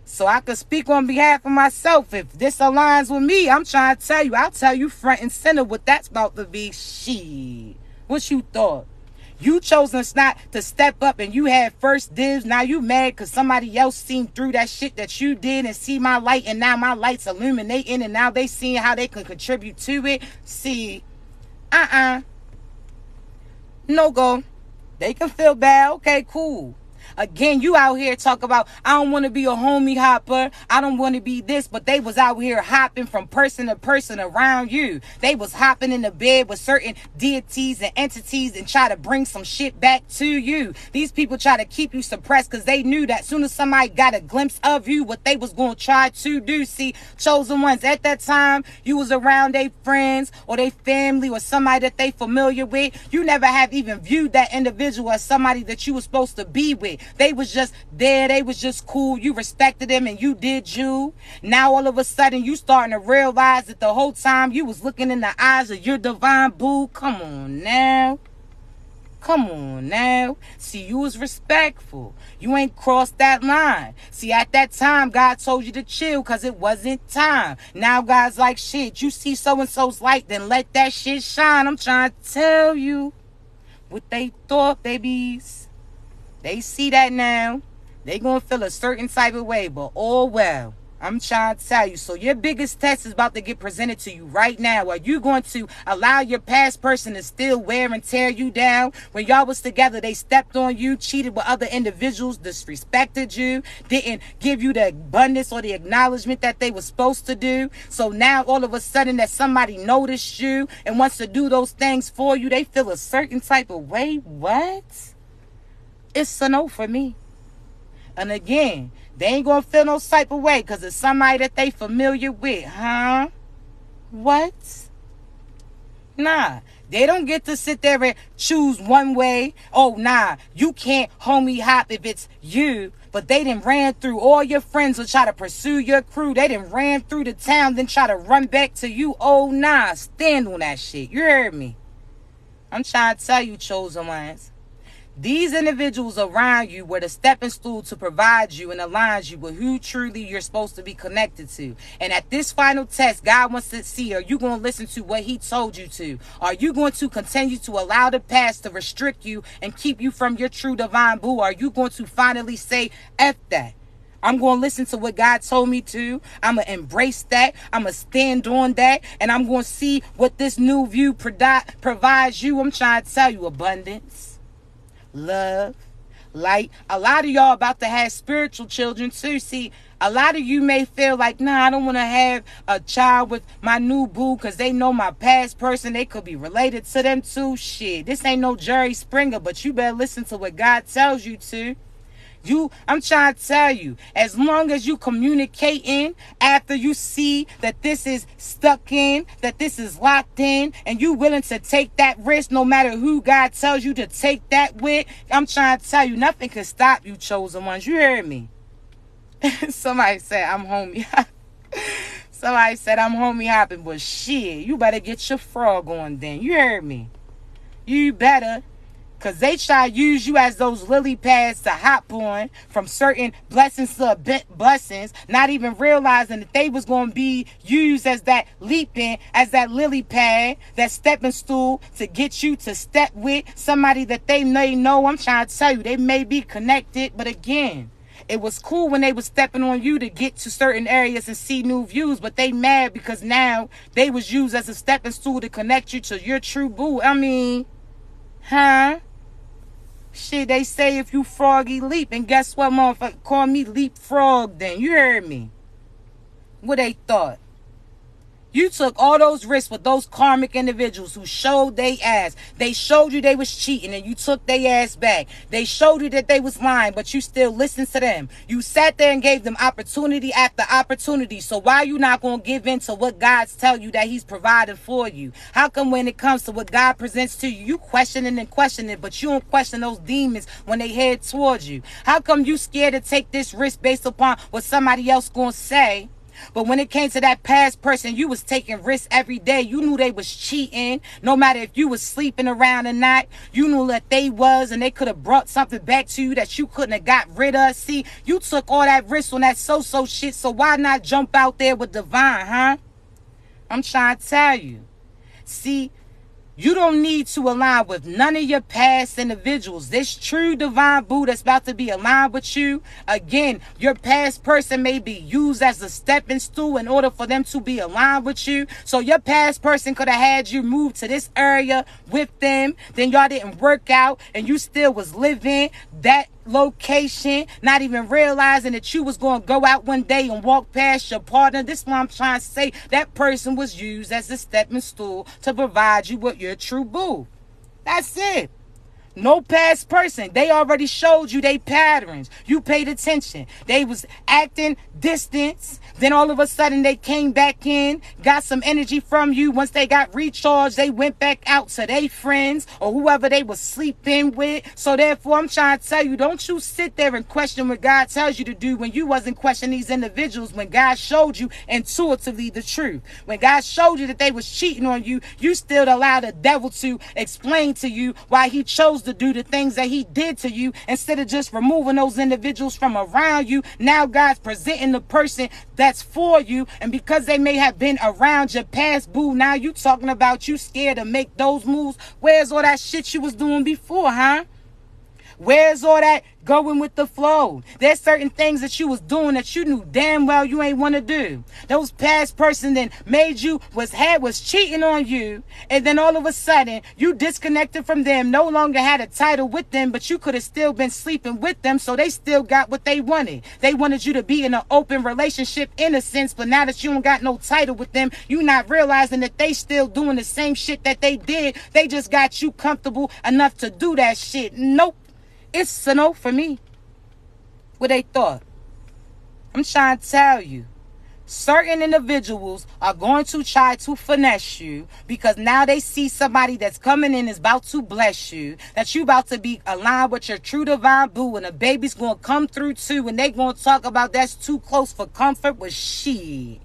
[SPEAKER 1] So I can speak on behalf of myself. If this aligns with me, I'm trying to tell you, I'll tell you front and center what that's about to be. Shit. What you thought? You chosen not to step up and you had first dibs. Now you mad because somebody else seen through that shit that you did and see my light, and now my light's illuminating and now they seeing how they can contribute to it. See, no go. They can feel bad. Okay, cool. Again, you out here talk about, I don't want to be a homie hopper. I don't want to be this. But they was out here hopping from person to person around you. They was hopping in the bed with certain deities and entities and try to bring some shit back to you. These people try to keep you suppressed because they knew that soon as somebody got a glimpse of you, what they was going to try to do. See, chosen ones, at that time, you was around their friends or their family or somebody that they familiar with. You never have even viewed that individual as somebody that you was supposed to be with. They was just there. They was just cool. You respected them and you did you. Now all of a sudden you starting to realize that the whole time you was looking in the eyes of your divine boo. Come on now. Come on now. See, you was respectful. You ain't crossed that line. See, at that time, God told you to chill because it wasn't time. Now God's like, shit, you see so-and-so's light, then let that shit shine. I'm trying to tell you what they thought, babies. They see that now. They gonna feel a certain type of way, but oh well. I'm trying to tell you. So your biggest test is about to get presented to you right now. Are you going to allow your past person to still wear and tear you down? When y'all was together, they stepped on you, cheated with other individuals, disrespected you, didn't give you the abundance or the acknowledgement that they were supposed to do. So now all of a sudden that somebody noticed you and wants to do those things for you, they feel a certain type of way. What? It's a no for me. And again, they ain't gonna feel no type of way because it's somebody that they familiar with, huh? What? Nah, they don't get to sit there and choose one way. Oh, nah, you can't homie hop if it's you. But they done ran through all your friends to try to pursue your crew. They done ran through the town, then try to run back to you. Oh, nah, stand on that shit. You heard me? I'm trying to tell you, chosen ones. These individuals around you were the stepping stool to provide you and align you with who truly you're supposed to be connected to. And at this final test, God wants to see, are you going to listen to what he told you to? Are you going to continue to allow the past to restrict you and keep you from your true divine boo? Are you going to finally say, F that? I'm going to listen to what God told me to. I'm going to embrace that. I'm going to stand on that. And I'm going to see what this new view provides you. I'm trying to tell you, abundance, love, light. A lot of y'all about to have spiritual children too. See, a lot of you may feel like, nah, I don't want to have a child with my new boo because they know my past person. They could be related to them too. Shit, this ain't no Jerry Springer, but you better listen to what God tells you to. I'm trying to tell you, as long as you communicating after you see that this is stuck in, that this is locked in, and you willing to take that risk no matter who God tells you to take that with, I'm trying to tell you, nothing can stop you, chosen ones. You heard me? Somebody said I'm homie. Somebody said I'm homie hopping, but shit, you better get your frog on then. You heard me? You better Because they try to use you as those lily pads to hop on from certain blessings to blessings, not even realizing that they was going to be used as that leaping, as that lily pad, that stepping stool to get you to step with somebody that they may know. I'm trying to tell you, they may be connected, but again, it was cool when they was stepping on you to get to certain areas and see new views, but they mad because now they was used as a stepping stool to connect you to your true boo. I mean, huh? Shit, they say if you froggy leap, and guess what, motherfucker? Call me leapfrog then. You heard me. What they thought? You took all those risks with those karmic individuals who showed they ass. They showed you they was cheating and you took their ass back. They showed you that they was lying, but you still listened to them. You sat there and gave them opportunity after opportunity. So why you not going to give in to what God's tell you that he's provided for you? How come when it comes to what God presents to you, you questioning and questioning, but you don't question those demons when they head towards you? How come you scared to take this risk based upon what somebody else going to say? But when it came to that past person, you was taking risks every day. You knew they was cheating. No matter if you was sleeping around or not, you knew that they was, and they could have brought something back to you that you couldn't have got rid of. See, you took all that risk on that so-so shit, so why not jump out there with divine, huh? I'm trying to tell you. See, you don't need to align with none of your past individuals. This true divine boo that's about to be aligned with you, again, your past person may be used as a stepping stool in order for them to be aligned with you. So your past person could have had you move to this area with them. Then y'all didn't work out and you still was living that location, not even realizing that you was going to go out one day and walk past your partner. This is what I'm trying to say. That person was used as a stepping stool to provide you with your true boo. That's it. No past person. They already showed you they patterns. You paid attention. They was acting distance. Then all of a sudden they came back in, got some energy from you. Once they got recharged, they went back out to their friends or whoever they was sleeping with. So therefore, I'm trying to tell you, don't you sit there and question what God tells you to do when you wasn't questioning these individuals, when God showed you intuitively the truth. When God showed you that they was cheating on you, you still allowed the devil to explain to you why he chose to do the things that he did to you instead of just removing those individuals from around you. Now God's presenting the person that's for you, and because they may have been around your past boo, now you talking about you scared to make those moves. Where's all that shit you was doing before, huh? Where's all that going with the flow? There's certain things that you was doing that you knew damn well you ain't want to do. Those past person that made you was cheating on you, and then all of a sudden you disconnected from them, no longer had a title with them, but you could have still been sleeping with them, so they still got what they wanted. They wanted you to be in an open relationship in a sense, but now that you don't got no title with them, you not realizing that they still doing the same shit that they did. They just got you comfortable enough to do that shit. Nope. It's a no for me. What they thought. I'm trying to tell you. Certain individuals are going to try to finesse you because now they see somebody that's coming in is about to bless you, that you about to be aligned with your true divine boo, and a baby's going to come through too, and they going to talk about that's too close for comfort. With shit,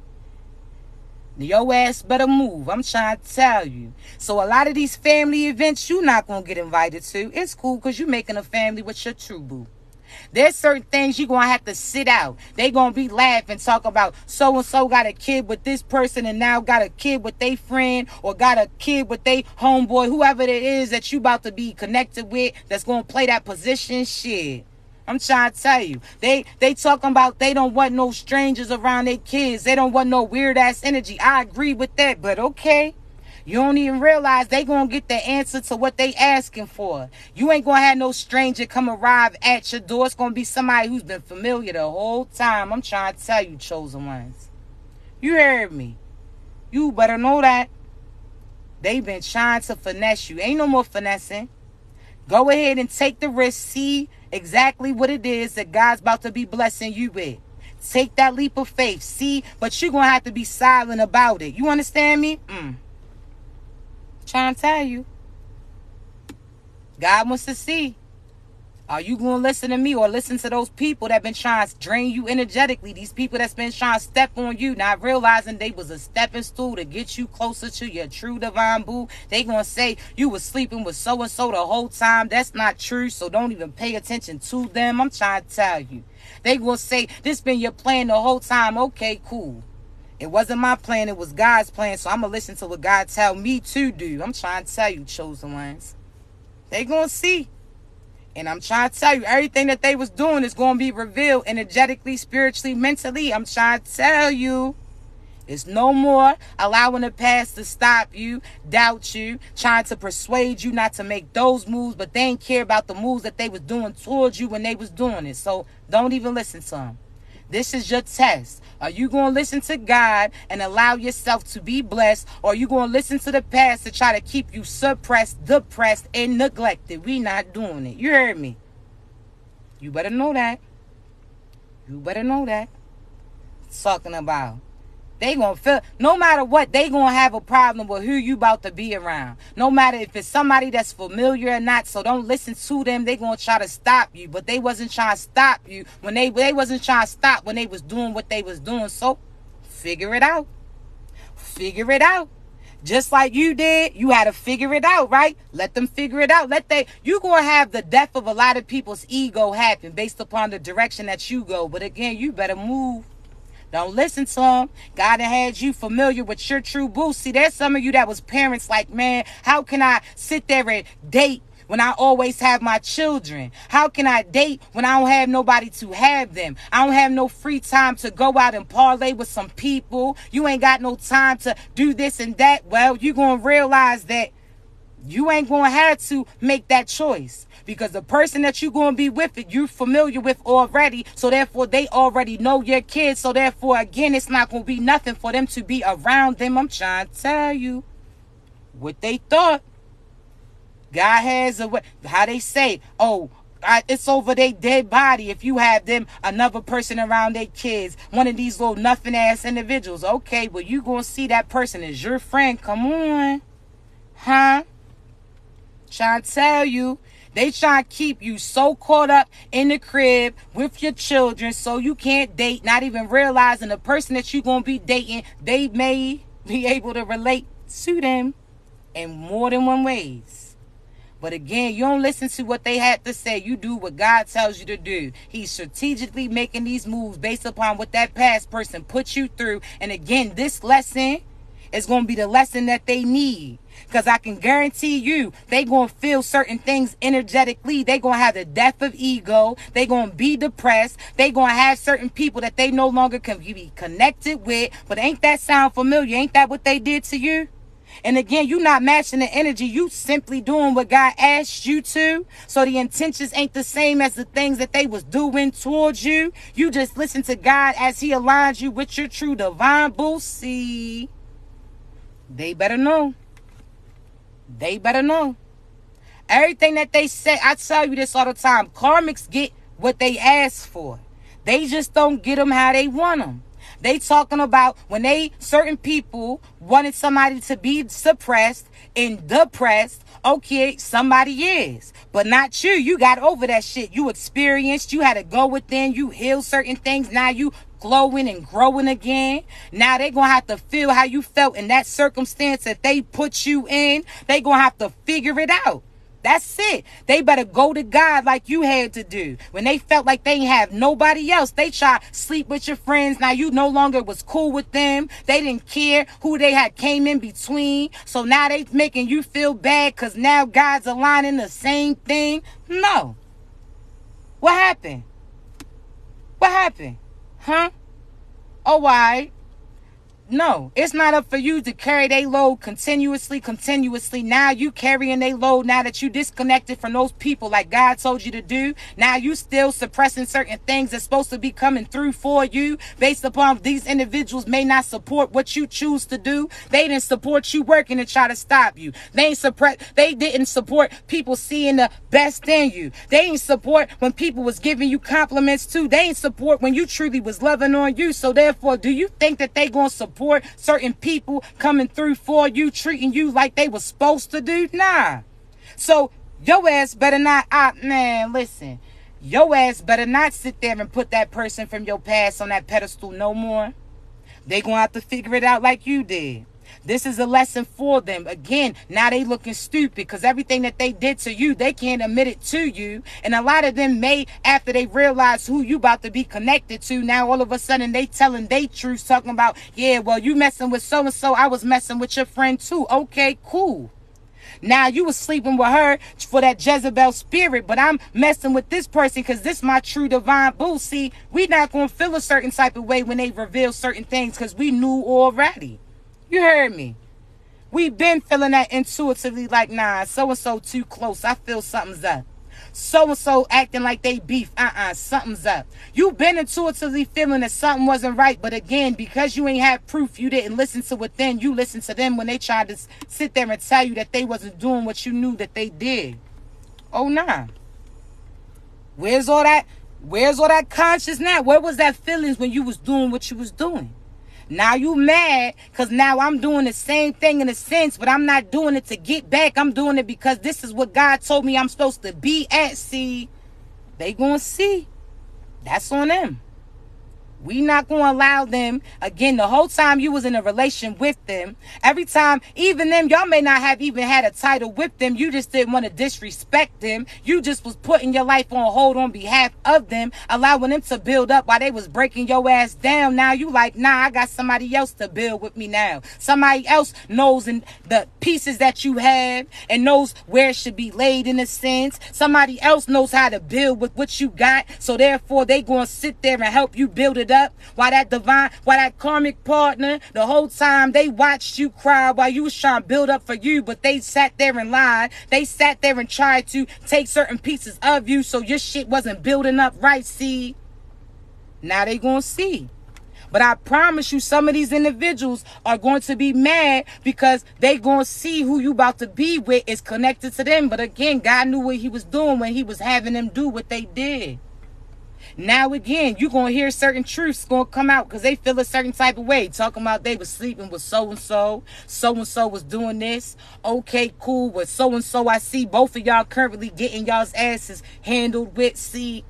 [SPEAKER 1] your ass better move. I'm trying to tell you. So a lot of these family events you not going to get invited to. It's cool because you making a family with your true boo. There's certain things you're going to have to sit out. They going to be laughing, talk about so-and-so got a kid with this person and now got a kid with their friend or got a kid with their homeboy, whoever it is that you about to be connected with that's going to play that position. Shit. I'm trying to tell you, they talking about they don't want no strangers around their kids. They don't want no weird ass energy. I agree with that, but okay. You don't even realize they gonna get the answer to what they asking for. You ain't gonna have no stranger come arrive at your door. It's gonna be somebody who's been familiar the whole time. I'm trying to tell you, chosen ones. You heard me. You better know that. They been trying to finesse you. Ain't no more finessing. Go ahead and take the risk. See exactly what it is that God's about to be blessing you with. Take that leap of faith. See, but you're going to have to be silent about it. You understand me? Trying to tell you. God wants to see Are you going to listen to me or listen to those people that been trying to drain you energetically? These people that's been trying to step on you, not realizing they was a stepping stool to get you closer to your true divine boo. They going to say you was sleeping with so-and-so the whole time. That's not true, so don't even pay attention to them. I'm trying to tell you. They going to say this been your plan the whole time. Okay, cool. It wasn't my plan. It was God's plan, so I'm going to listen to what God tell me to do. I'm trying to tell you, chosen ones. They going to see. And I'm trying to tell you, everything that they was doing is going to be revealed energetically, spiritually, mentally. I'm trying to tell you. It's no more allowing the past to stop you, doubt you, trying to persuade you not to make those moves, but they ain't care about the moves that they was doing towards you when they was doing it. So don't even listen to them. This is your test. Are you going to listen to God and allow yourself to be blessed? Or are you going to listen to the past to try to keep you suppressed, depressed, and neglected? We not doing it. You heard me. You better know that. You better know that. Talking about. They gonna feel, no matter what, they gonna have a problem with who you about to be around. No matter if it's somebody that's familiar or not, so don't listen to them. They gonna try to stop you, but they wasn't trying to stop you when they wasn't trying to stop when they was doing what they was doing. So figure it out. Figure it out. Just like you did, you had to figure it out, right? Let them figure it out. You gonna have the death of a lot of people's ego happen based upon the direction that you go. But again, you better move. Don't listen to them. God had you familiar with your true boo. See, there's some of you that was parents like, man, how can I sit there and date when I always have my children? How can I date when I don't have nobody to have them? I don't have no free time to go out and parlay with some people. You ain't got no time to do this and that. Well, you're going to realize that you ain't going to have to make that choice, because the person that you're going to be with, you're familiar with already. So therefore, they already know your kids. So therefore, again, it's not going to be nothing for them to be around them. I'm trying to tell you what they thought. God has a way, how they say, it's over their dead body if you have them, another person around their kids, one of these little nothing ass individuals. Okay, well, you going to see that person as your friend. Come on. Huh? Trying to tell you, they trying to keep you so caught up in the crib with your children so you can't date, not even realizing the person that you're going to be dating, they may be able to relate to them in more than one ways. But again, you don't listen to what they had to say. You do what God tells you to do. He's strategically making these moves based upon what that past person put you through. And again, this lesson is going to be the lesson that they need. Because I can guarantee you, they going to feel certain things energetically. They going to have the death of ego. They going to be depressed. They going to have certain people that they no longer can be connected with. But ain't that sound familiar? Ain't that what they did to you? And again, you not matching the energy. You simply doing what God asked you to. So the intentions ain't the same as the things that they was doing towards you. You just listen to God as he aligns you with your true divine boo. See, they better know. They better know. Everything that they say, I tell you this all the time. Karmics get what they ask for. They just don't get them how they want them. They talking about when certain people wanted somebody to be suppressed and depressed. Okay, somebody is, but not you. You got over that shit. You experienced. You had to go within. You heal certain things. Now you glowing and growing again. Now they gonna have to feel how you felt in that circumstance that they put you in. They gonna have to figure it out. That's it. They better go to God like you had to do. When they felt like they ain't have nobody else, they try to sleep with your friends. Now you no longer was cool with them. They didn't care who they had came in between. So now they making you feel bad because now God's aligning the same thing. No. What happened? What happened? Huh? Oh, why? No, it's not up for you to carry their load continuously. Now you carrying their load now that you disconnected from those people like God told you to do. Now you still suppressing certain things that's supposed to be coming through for you based upon these individuals may not support what you choose to do. They didn't support you working to try to stop you. They didn't support people seeing the best in you. They didn't support when people was giving you compliments too. They didn't support when you truly was loving on you. So therefore, do you think that they gonna support certain people coming through for you, treating you like they were supposed to do? Nah. So Your ass better not, man, listen. Your ass better not sit there and put that person from your past on that pedestal no more. They gonna have to figure it out like you did. This is a lesson for them. Again, now they looking stupid because everything that they did to you, they can't admit it to you. And a lot of them may, after they realize who you about to be connected to, now all of a sudden they telling they truths, talking about, yeah, well, you messing with so-and-so, I was messing with your friend too. Okay, cool. Now you was sleeping with her for that Jezebel spirit, but I'm messing with this person because this my true divine boo. See, we not going to feel a certain type of way when they reveal certain things because we knew already. You heard me. We been feeling that intuitively like, nah, so-and-so too close. I feel something's up. So-and-so acting like they beef. Something's up. You been intuitively feeling that something wasn't right. But again, because you ain't had proof, you didn't listen to within. You listened to them when they tried to sit there and tell you that they wasn't doing what you knew that they did. Oh, nah. Where's all that conscious now? Where was that feelings when you was doing what you was doing? Now you mad because now I'm doing the same thing in a sense, but I'm not doing it to get back. I'm doing it because this is what God told me I'm supposed to be at. See, they gonna see. That's on them. We not going to allow them, again, the whole time you was in a relation with them, every time, even them, y'all may not have even had a title with them. You just didn't want to disrespect them. You just was putting your life on hold on behalf of them, allowing them to build up while they was breaking your ass down. Now you like, nah, I got somebody else to build with me now. Somebody else knows in the pieces that you have and knows where it should be laid in a sense. Somebody else knows how to build with what you got. So therefore, they going to sit there and help you build it up while that karmic partner, the whole time they watched you cry while you was trying to build up for you, but they sat there and lied. They sat there and tried to take certain pieces of you so your shit wasn't building up right. See, now they gonna see. But I promise you, some of these individuals are going to be mad because they going to see who you about to be with is connected to them. But again, God knew what he was doing when he was having them do what they did. Now again, you're going to hear certain truths going to come out because they feel a certain type of way. Talking about they was sleeping with so-and-so. So-and-so was doing this. Okay, cool. With so-and-so, I see both of y'all currently getting y'all's asses handled with. See,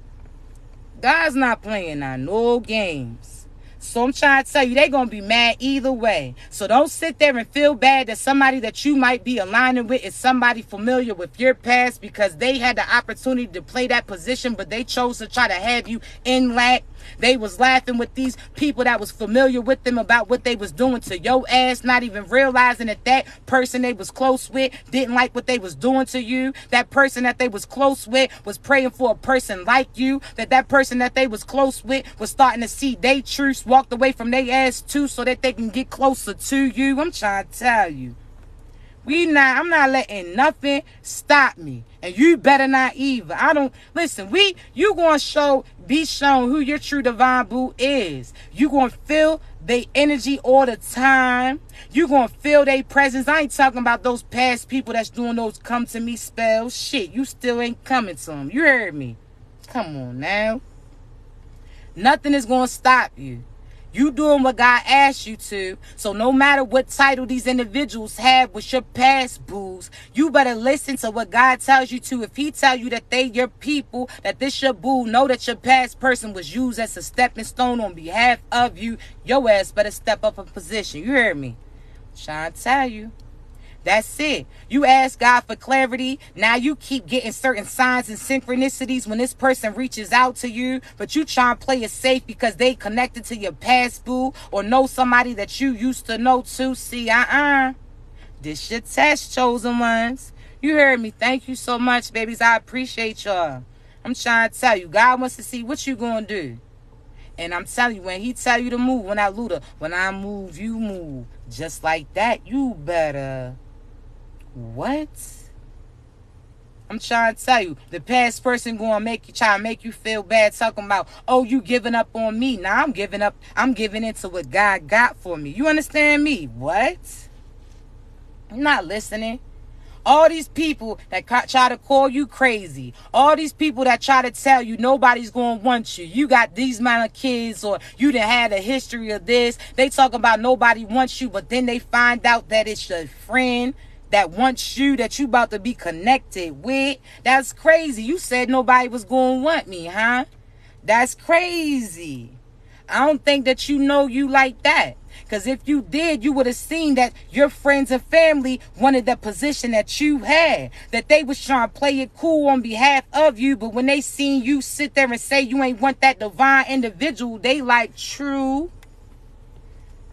[SPEAKER 1] God's not playing now. No games. So I'm trying to tell you, they're going to be mad either way. So don't sit there and feel bad that somebody that you might be aligning with is somebody familiar with your past because they had the opportunity to play that position, but they chose to try to have you in lack. They was laughing with these people that was familiar with them about what they was doing to your ass, not even realizing that that person they was close with didn't like what they was doing to you. That person that they was close with was praying for a person like you. That person that they was close with was starting to see they truths, walked away from their ass too so that they can get closer to you. I'm trying to tell you. I'm not letting nothing stop me. And you better not either. You going to be shown who your true divine boo is. You going to feel their energy all the time. You going to feel their presence. I ain't talking about those past people that's doing those come to me spells. Shit, you still ain't coming to them. You heard me. Come on now. Nothing is going to stop you. You doing what God asked you to. So no matter what title these individuals have with your past boos, you better listen to what God tells you to. If he tell you that they your people, that this your boo, know that your past person was used as a stepping stone on behalf of you, your ass better step up a position. You heard me? I'm trying to tell you. That's it. You ask God for clarity. Now you keep getting certain signs and synchronicities when this person reaches out to you, but you try and play it safe because they connected to your past boo or know somebody that you used to know too. See, this your test, chosen ones. You heard me. Thank you so much, babies. I appreciate y'all. I'm trying to tell you, God wants to see what you gonna do. And I'm telling you, when he tell you to move, when I move, you move. Just like that, you better... What? I'm trying to tell you, the past person try to make you feel bad, talking about, oh, you giving up on me. Now I'm giving into what God got for me. You understand me? What? I'm not listening. All these people that try to call you crazy. All these people that try to tell you nobody's going to want you. You got these amount of kids or you done had a history of this. They talk about nobody wants you, but then they find out that it's your friend. that wants you, that you about to be connected with. That's crazy. You said nobody was going to want me, huh? That's crazy. I don't think that you know you like that. Because if you did, you would have seen that your friends and family wanted the position that you had. That they was trying to play it cool on behalf of you. But when they seen you sit there and say you ain't want that divine individual, they like, true.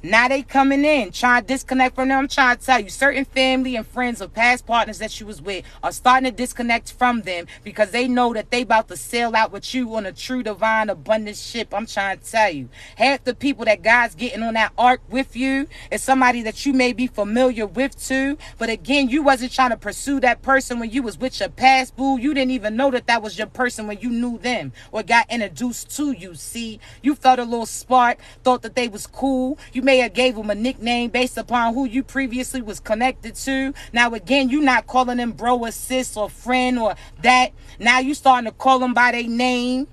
[SPEAKER 1] Now they coming in, trying to disconnect from them. I'm trying to tell you, certain family and friends of past partners that you was with are starting to disconnect from them because they know that they about to sail out with you on a true divine abundance ship. I'm trying to tell you, half the people that God's getting on that ark with you is somebody that you may be familiar with too. But again, you wasn't trying to pursue that person when you was with your past boo. You didn't even know that that was your person when you knew them or got introduced to you. See, you felt a little spark, thought that they was cool. You may have gave them a nickname based upon who you previously was connected to. Now again, you not calling them bro or sis or friend or that. Now you starting to call them by their name.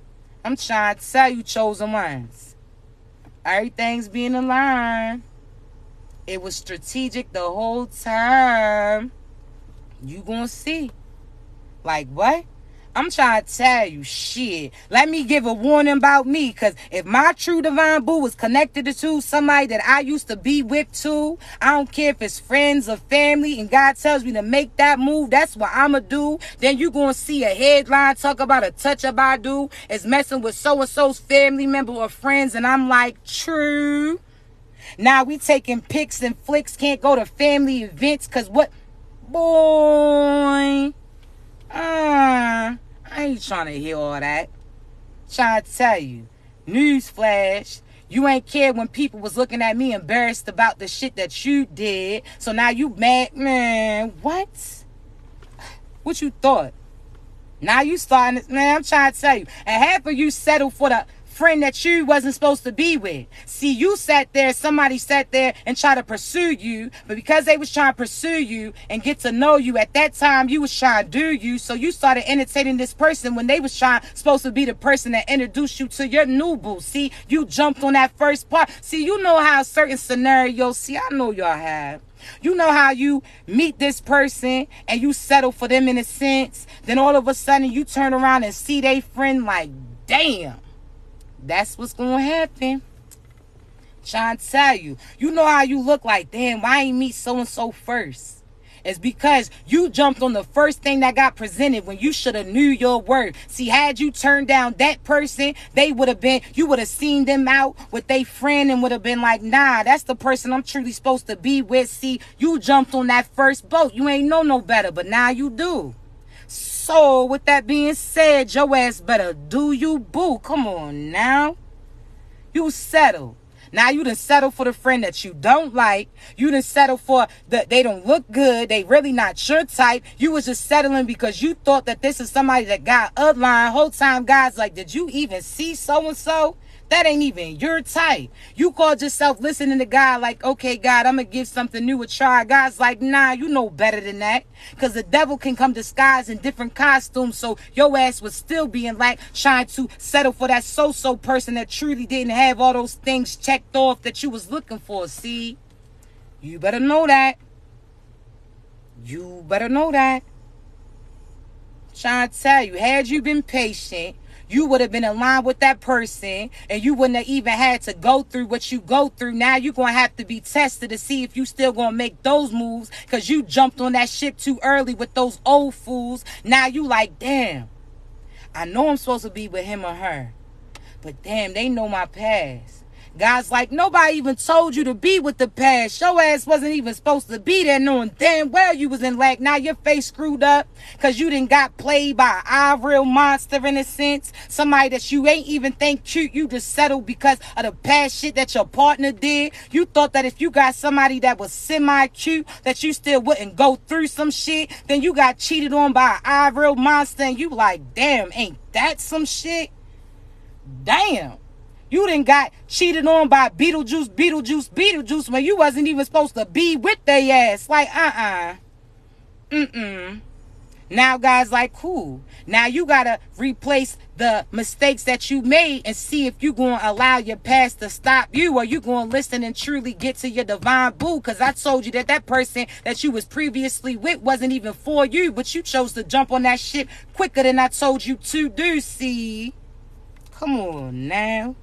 [SPEAKER 1] I'm trying to tell you, chosen ones, everything's being aligned. It was strategic the whole time. You gonna see. Like what? I'm trying to tell you, shit. Let me give a warning about me. Because if my true divine boo was connected to somebody that I used to be with too, I don't care if it's friends or family, and God tells me to make that move, that's what I'ma do. Then you going to see a headline talk about Atouchofbadu is messing with so-and-so's family member or friends. And I'm like, true. Now we taking pics and flicks, can't go to family events because what? Boy. I ain't trying to hear all that. Trying to tell you, newsflash, you ain't cared when people was looking at me embarrassed about the shit that you did. So now you mad, man. What? What you thought? Now you starting, man, I'm trying to tell you. And half of you settled for the friend that you wasn't supposed to be with. See, you sat there, somebody sat there and tried to pursue you, but because they was trying to pursue you and get to know you, at that time you was trying to do you, so you started entertaining this person when they was supposed to be the person that introduced you to your new boo. See, you jumped on that first part. See, you know how certain scenarios, see, I know y'all have. You know how you meet this person and you settle for them in a sense, then all of a sudden you turn around and see they friend like, damn. That's what's going to happen. Trying to tell you. You know how you look like, damn, why ain't meet so-and-so first? It's because you jumped on the first thing that got presented when you should have knew your worth. See, had you turned down that person, you would have seen them out with their friend and would have been like, nah, that's the person I'm truly supposed to be with. See, you jumped on that first boat. You ain't know no better, but now you do. So, with that being said, your ass better do you, boo. Come on now. You settle. Now you done settle for the friend that you don't like. You done settle for they don't look good. They really not your type. You was just settling because you thought that this is somebody that got upline. Whole time God's like, did you even see so-and-so? That ain't even your type. You called yourself listening to God like, okay, God, I'm going to give something new a try. God's like, nah, you know better than that. Because the devil can come disguised in different costumes. So your ass was still being like trying to settle for that so-so person that truly didn't have all those things checked off that you was looking for. See, you better know that. You better know that. Trying to tell you, had you been patient, you would have been aligned with that person and you wouldn't have even had to go through what you go through. Now you're going to have to be tested to see if you still going to make those moves because you jumped on that ship too early with those old fools. Now you like, damn, I know I'm supposed to be with him or her, but damn, they know my past. God's like, nobody even told you to be with the past. Your ass wasn't even supposed to be there knowing damn well you was in lack. Now your face screwed up because you done got played by an real monster in a sense. Somebody that you ain't even think cute. You just settled because of the past shit that your partner did. You thought that if you got somebody that was semi-cute, that you still wouldn't go through some shit. Then you got cheated on by an real monster and you like, damn, ain't that some shit? Damn. You done got cheated on by Beetlejuice when you wasn't even supposed to be with they ass. Like, Now God's like, cool. Now you got to replace the mistakes that you made and see if you're going to allow your past to stop you, or you going to listen and truly get to your divine boo. Because I told you that person that you was previously with wasn't even for you, but you chose to jump on that shit quicker than I told you to do, see? Come on now.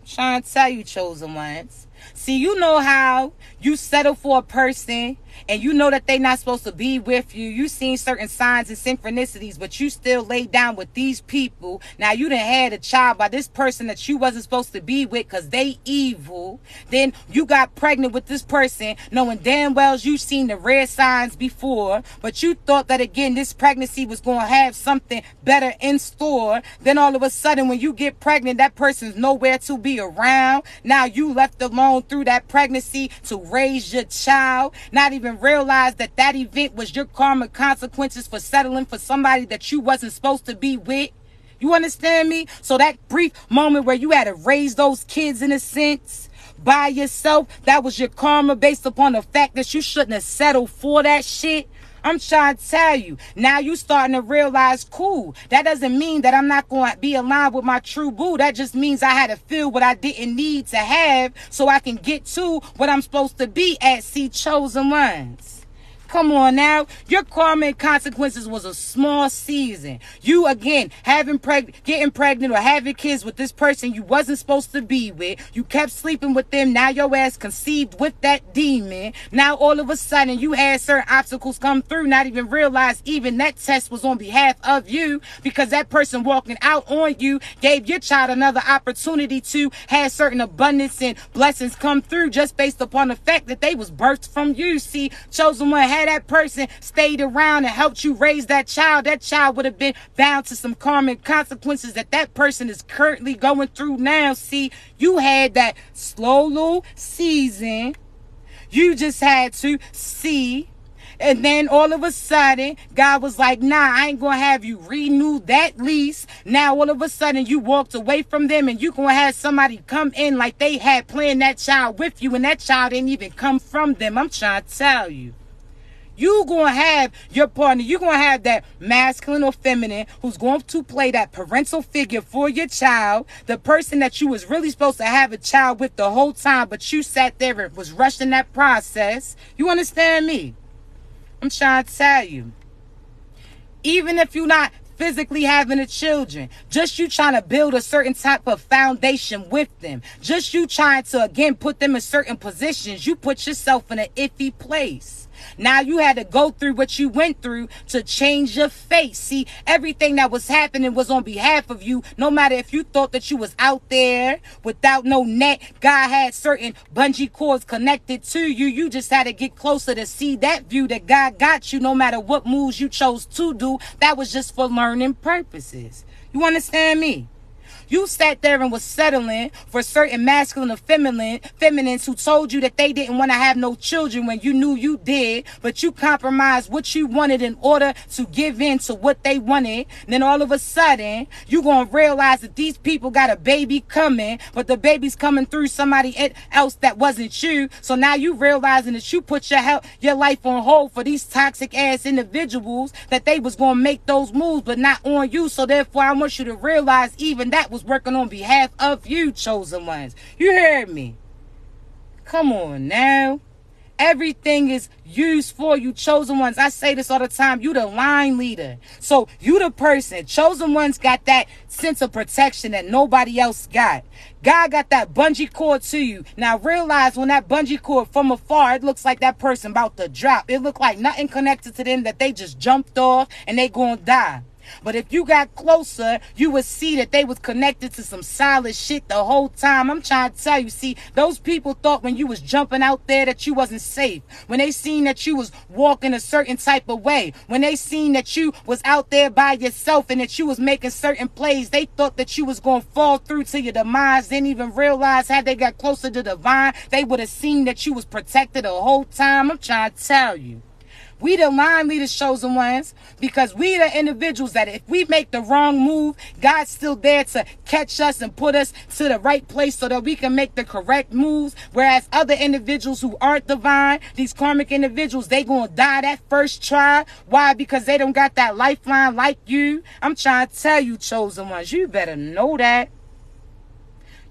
[SPEAKER 1] Trying to tell you, chosen ones. See, you know how you settle for a person and you know that they not supposed to be with you. You seen certain signs and synchronicities, but you still lay down with these people. Now you done had a child by this person that you wasn't supposed to be with because they evil. Then you got pregnant with this person knowing damn well you seen the red signs before, but you thought that again this pregnancy was going to have something better in store. Then all of a sudden when you get pregnant, that person's nowhere to be around. Now you left alone through that pregnancy to raise your child, not even realize that that event was your karmic consequences for settling for somebody that you wasn't supposed to be with. You understand me? So that brief moment where you had to raise those kids in a sense by yourself, that was your karma based upon the fact that you shouldn't have settled for that shit. I'm trying to tell you, now you starting to realize, cool, that doesn't mean that I'm not going to be aligned with my true boo. That just means I had to feel what I didn't need to have so I can get to what I'm supposed to be at. See, chosen ones. Come on now. Your karma and consequences was a small season. You, again, getting pregnant or having kids with this person you wasn't supposed to be with. You kept sleeping with them. Now your ass conceived with that demon. Now all of a sudden you had certain obstacles come through, not even realize even that test was on behalf of you, because that person walking out on you gave your child another opportunity to have certain abundance and blessings come through just based upon the fact that they was birthed from you. See, chosen one, had that person stayed around and helped you raise that child would have been bound to some karmic consequences that person is currently going through now. See, you had that slow little season. You just had to see. And then all of a sudden, God was like, nah, I ain't going to have you renew that lease. Now, all of a sudden, you walked away from them and you going to have somebody come in like they had planned that child with you, and that child didn't even come from them. I'm trying to tell you. You going to have your partner, you going to have that masculine or feminine who's going to play that parental figure for your child, the person that you was really supposed to have a child with the whole time, but you sat there and was rushing that process. You understand me? I'm trying to tell you. Even if you're not physically having the children, just you trying to build a certain type of foundation with them, just you trying to, again, put them in certain positions, you put yourself in an iffy place. Now you had to go through what you went through to change your face. See, everything that was happening was on behalf of you. No matter if you thought that you was out there without no net, God had certain bungee cords connected to you. You just had to get closer to see that view that God got you. No matter what moves you chose to do, that was just for learning purposes. You understand me? You sat there and was settling for certain masculine or feminines who told you that they didn't want to have no children when you knew you did, but you compromised what you wanted in order to give in to what they wanted. And then all of a sudden, you going to realize that these people got a baby coming, but the baby's coming through somebody else that wasn't you. So now you realizing that you put your life on hold for these toxic ass individuals, that they was going to make those moves, but not on you. So therefore, I want you to realize even that was working on behalf of you, chosen ones. You heard me? Come on now. Everything is used for you, chosen ones. I say this all the time. You the line leader. So you the person. Chosen ones got that sense of protection that nobody else got. God got that bungee cord to you. Now realize when that bungee cord from afar, it looks like that person about to drop. It looked like nothing connected to them, that they just jumped off and they gonna die. But if you got closer, you would see that they was connected to some solid shit the whole time. I'm trying to tell you, see, those people thought when you was jumping out there that you wasn't safe. When they seen that you was walking a certain type of way. When they seen that you was out there by yourself and that you was making certain plays, they thought that you was going to fall through to your demise. Didn't even realize had they got closer to divine, they would have seen that you was protected the whole time. I'm trying to tell you. We the line leaders, chosen ones, because we the individuals that if we make the wrong move, God's still there to catch us and put us to the right place so that we can make the correct moves. Whereas other individuals who aren't divine, these karmic individuals, they gonna die that first try. Why? Because they don't got that lifeline like you. I'm trying to tell you, chosen ones, you better know that.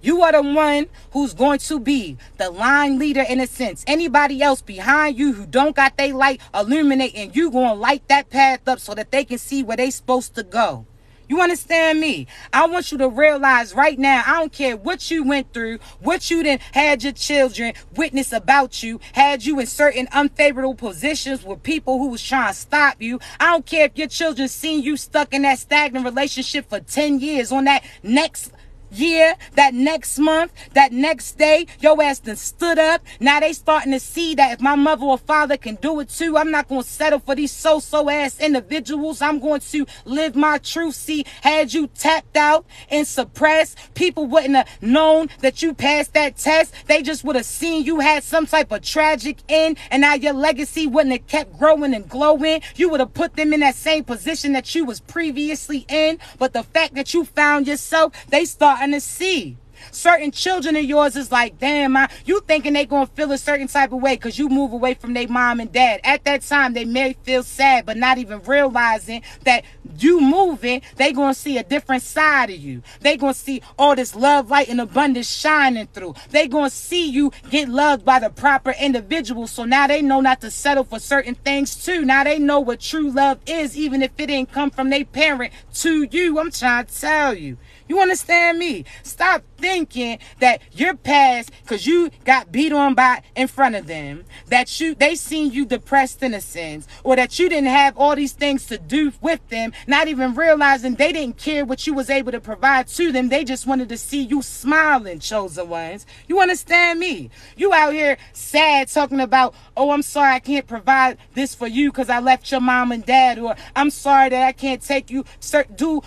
[SPEAKER 1] You are the one who's going to be the line leader in a sense. Anybody else behind you who don't got their light illuminating, you going to light that path up so that they can see where they supposed to go. You understand me? I want you to realize right now, I don't care what you went through, what you done had your children witness about you, had you in certain unfavorable positions with people who was trying to stop you. I don't care if your children seen you stuck in that stagnant relationship for 10 years. On that next year, that next month, that next day, your ass done stood up. Now they starting to see that if my mother or father can do it too, I'm not going to settle for these so-so ass individuals. I'm going to live my truth. See, had you tapped out and suppressed, people wouldn't have known that you passed that test. They just would have seen you had some type of tragic end, and now your legacy wouldn't have kept growing and glowing. You would have put them in that same position that you was previously in. But the fact that you found yourself, they starting to see. Certain children of yours is like, damn, you thinking they gonna feel a certain type of way because you move away from their mom and dad. At that time, they may feel sad, but not even realizing that you moving, they gonna see a different side of you. They gonna see all this love, light, and abundance shining through. They gonna see you get loved by the proper individuals. So now they know not to settle for certain things too. Now they know what true love is, even if it didn't come from their parent to you. I'm trying to tell you. You understand me? Stop thinking that your past, because you got beat on by in front of them, that they seen you depressed in a sense, or that you didn't have all these things to do with them, not even realizing they didn't care what you was able to provide to them. They just wanted to see you smiling, chosen ones. You understand me? You out here sad talking about, oh, I'm sorry I can't provide this for you because I left your mom and dad, or I'm sorry that I can't take you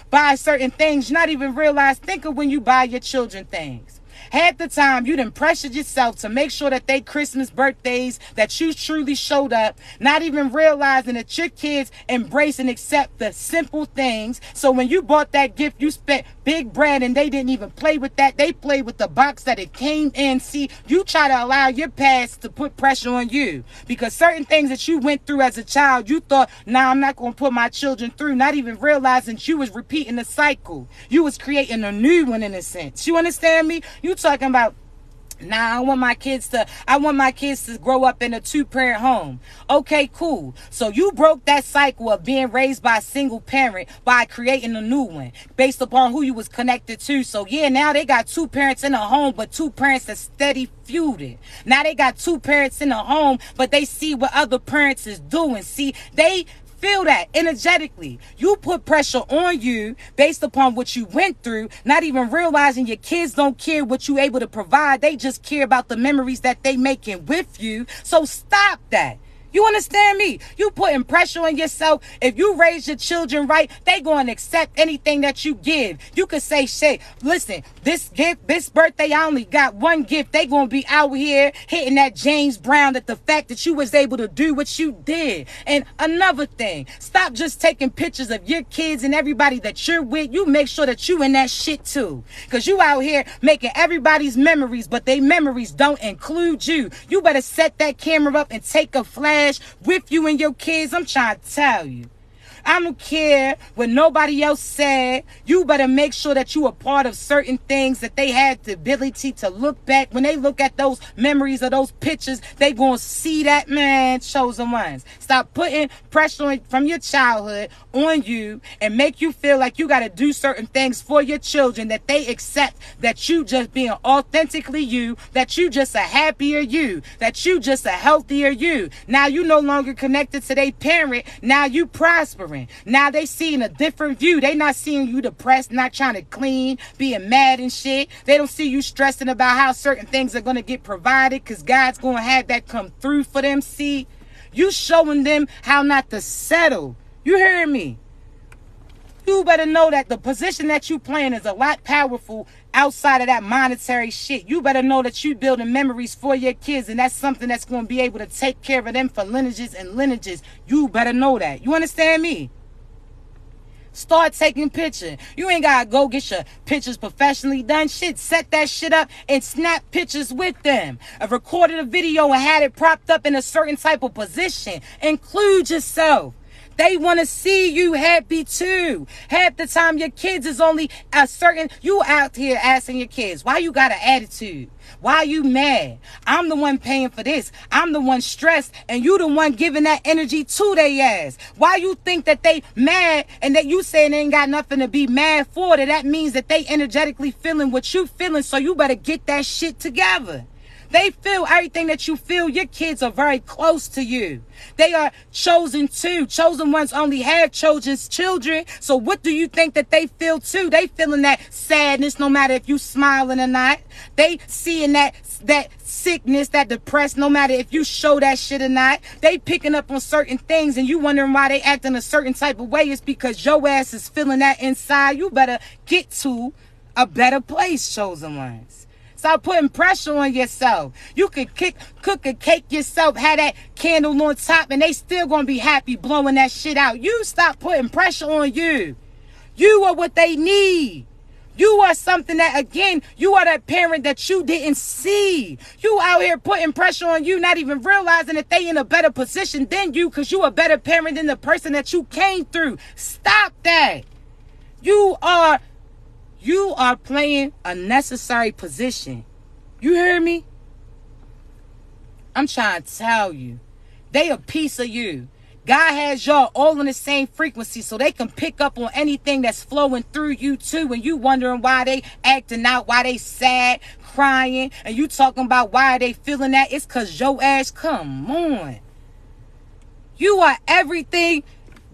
[SPEAKER 1] buy certain things. You're not even realize, think of when you buy your children things. Half the time, you done pressured yourself to make sure that they Christmas, birthdays, that you truly showed up, not even realizing that your kids embrace and accept the simple things. So when you bought that gift, you spent big bread and they didn't even play with that. They played with the box that it came in. See, you try to allow your past to put pressure on you because certain things that you went through as a child, you thought, nah, I'm not going to put my children through, not even realizing you was repeating the cycle. You was creating a new one in a sense. You understand me? You talking about, nah, I want my kids to grow up in a 2-parent home. Okay, cool. So you broke that cycle of being raised by a single parent by creating a new one based upon who you was connected to. So yeah, now they got 2 parents in a home, but 2 parents that steady feuded. Now they got 2 parents in a home, but they see what other parents is doing. See, they feel that energetically. You put pressure on you based upon what you went through, not even realizing your kids don't care what you able to provide. They just care about the memories that they making with you. So stop that. You understand me? You putting pressure on yourself. If you raise your children right, they going to accept anything that you give. You could say, shit, listen, this birthday, I only got 1 gift. They going to be out here hitting that James Brown, that the fact that you was able to do what you did. And another thing, stop just taking pictures of your kids and everybody that you're with. You make sure that you in that shit too. Because you out here making everybody's memories, but they memories don't include you. You better set that camera up and take a flash with you and your kids. I'm trying to tell you. I don't care what nobody else said. You better make sure that you are part of certain things that they had the ability to look back. When they look at those memories or those pictures, they gonna see that, man, chosen ones. Stop putting pressure from your childhood on you and make you feel like you got to do certain things for your children, that they accept that you just being authentically you, that you just a happier you, that you just a healthier you. Now you no longer connected to their parent. Now you prospering. Now they seeing a different view. They not seeing you depressed, not trying to clean, being mad and shit. They don't see you stressing about how certain things are going to get provided because God's going to have that come through for them. See, you showing them how not to settle. You hear me? You better know that the position that you playing is a lot powerful outside of that monetary shit. You better know that you building memories for your kids, and that's something that's going to be able to take care of them for lineages and lineages. You better know that. You understand me? Start taking pictures. You ain't gotta go get your pictures professionally done. Shit, set that shit up and snap pictures with them. I've recorded a video and had it propped up in a certain type of position. Include yourself. They want to see you happy too. Half the time your kids is only a certain... You out here asking your kids, why you got an attitude? Why you mad? I'm the one paying for this. I'm the one stressed, and you the one giving that energy to their ass. Why you think that they mad and that you saying they ain't got nothing to be mad for? That means that they energetically feeling what you feeling, so you better get that shit together. They feel everything that you feel. Your kids are very close to you. They are chosen too. Chosen ones only have chosen's children. So what do you think that they feel too? They feeling that sadness no matter if you smiling or not. They seeing that sickness, that depressed, no matter if you show that shit or not. They picking up on certain things and you wondering why they acting a certain type of way. It's because your ass is feeling that inside. You better get to a better place, chosen ones. Stop putting pressure on yourself. You could cook a cake yourself, have that candle on top, and they still gonna be happy blowing that shit out. You stop putting pressure on you. You are what they need. You are something that, again, you are that parent that you didn't see. You out here putting pressure on you, not even realizing that they in a better position than you because you a better parent than the person that you came through. Stop that. You are playing a necessary position. You hear me? I'm trying to tell you. They a piece of you. God has y'all all on the same frequency so they can pick up on anything that's flowing through you too. And you wondering why they acting out, why they sad, crying, and you talking about why they feeling that. It's because your ass, come on. You are everything.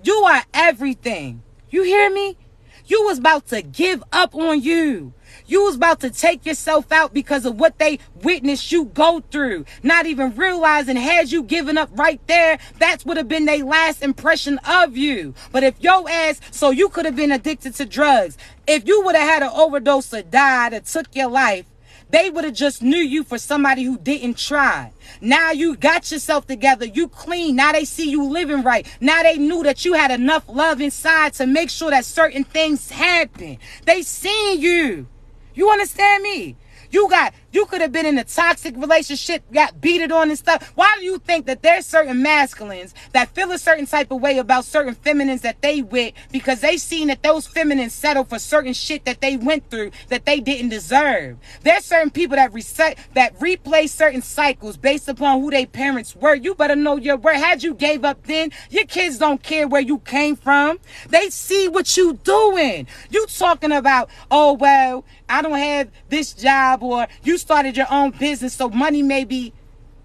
[SPEAKER 1] You are everything. You hear me? You was about to give up on you. You was about to take yourself out because of what they witnessed you go through. Not even realizing, had you given up right there, that would have been their last impression of you. But if your ass, so you could have been addicted to drugs. If you would have had an overdose or died or took your life, they would have just knew you for somebody who didn't try. Now you got yourself together. You clean. Now they see you living right. Now they knew that you had enough love inside to make sure that certain things happen. They seen you. You understand me? You could have been in a toxic relationship, got beated on and stuff. Why do you think that there's certain masculines that feel a certain type of way about certain feminines that they with because they seen that those feminines settle for certain shit that they went through that they didn't deserve? There's certain people that replay certain cycles based upon who their parents were. You better know your worth. Had you gave up then, your kids don't care where you came from. They see what you doing. You talking about, oh, well, I don't have this job, or you started your own business, so money may be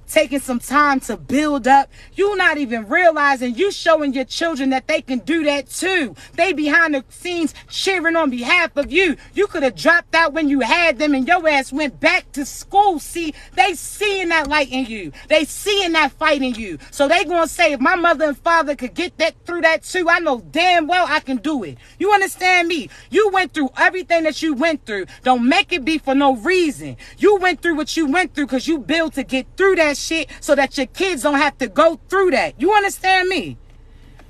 [SPEAKER 1] taking some time to build up. You not even realizing you showing your children that they can do that too. They behind the scenes cheering on behalf of you. You could have dropped out when you had them and your ass went back to school. See, they seeing that light in you. They seeing that fight in you. So they gonna say, if my mother and father could get that through that too, I know damn well I can do it. You understand me? You went through everything that you went through. Don't make it be for no reason. You went through what you went through because you built to get through that shit so that your kids don't have to go through that. You understand me?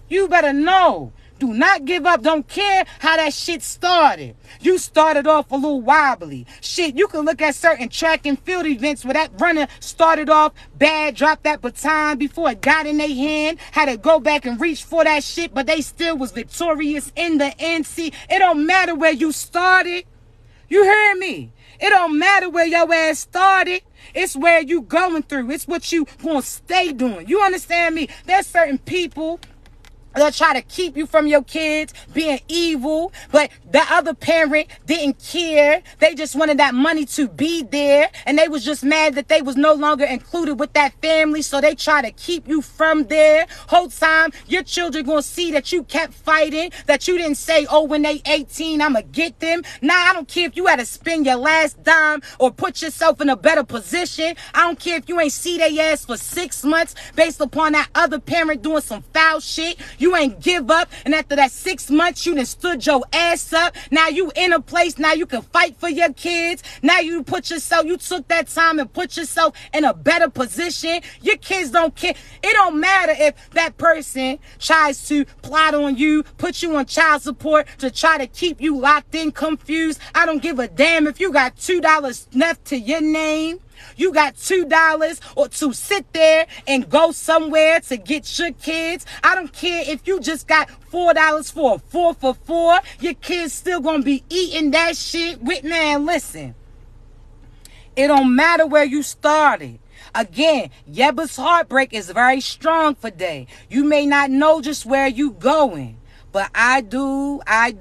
[SPEAKER 1] You better know. Do not give up. Don't care how that shit started. You started off a little wobbly. Shit, you can look at certain track and field events where that runner started off bad, dropped that baton before it got in their hand, had to go back and reach for that shit, but they still was victorious in the end. See, it don't matter where you started. You hear me? It don't matter where your ass started. It's where you going through. It's what you gonna stay doing. You understand me? There's certain people that try to keep you from your kids being evil, but the other parent didn't care. They just wanted that money to be there, and they was just mad that they was no longer included with that family, so they try to keep you from there. Whole time, your children gonna see that you kept fighting, that you didn't say, oh, when they 18, I'ma get them. Nah, I don't care if you had to spend your last dime or put yourself in a better position. I don't care if you ain't see their ass for 6 months based upon that other parent doing some foul shit. You You ain't give up. And after that 6 months, you done stood your ass up. Now you in a place. Now you can fight for your kids. Now you took that time and put yourself in a better position. Your kids don't care. It don't matter if that person tries to plot on you, put you on child support to try to keep you locked in, confused. I don't give a damn if you got $2 left to your name. You got $2 or to sit there and go somewhere to get your kids. I don't care if you just got $4 for a 4 for 4. Your kids still gonna be eating that shit with, man, listen. It don't matter where you started. Again, Yeba's heartbreak is very strong for Day. You may not know just where you going, but I do. I'm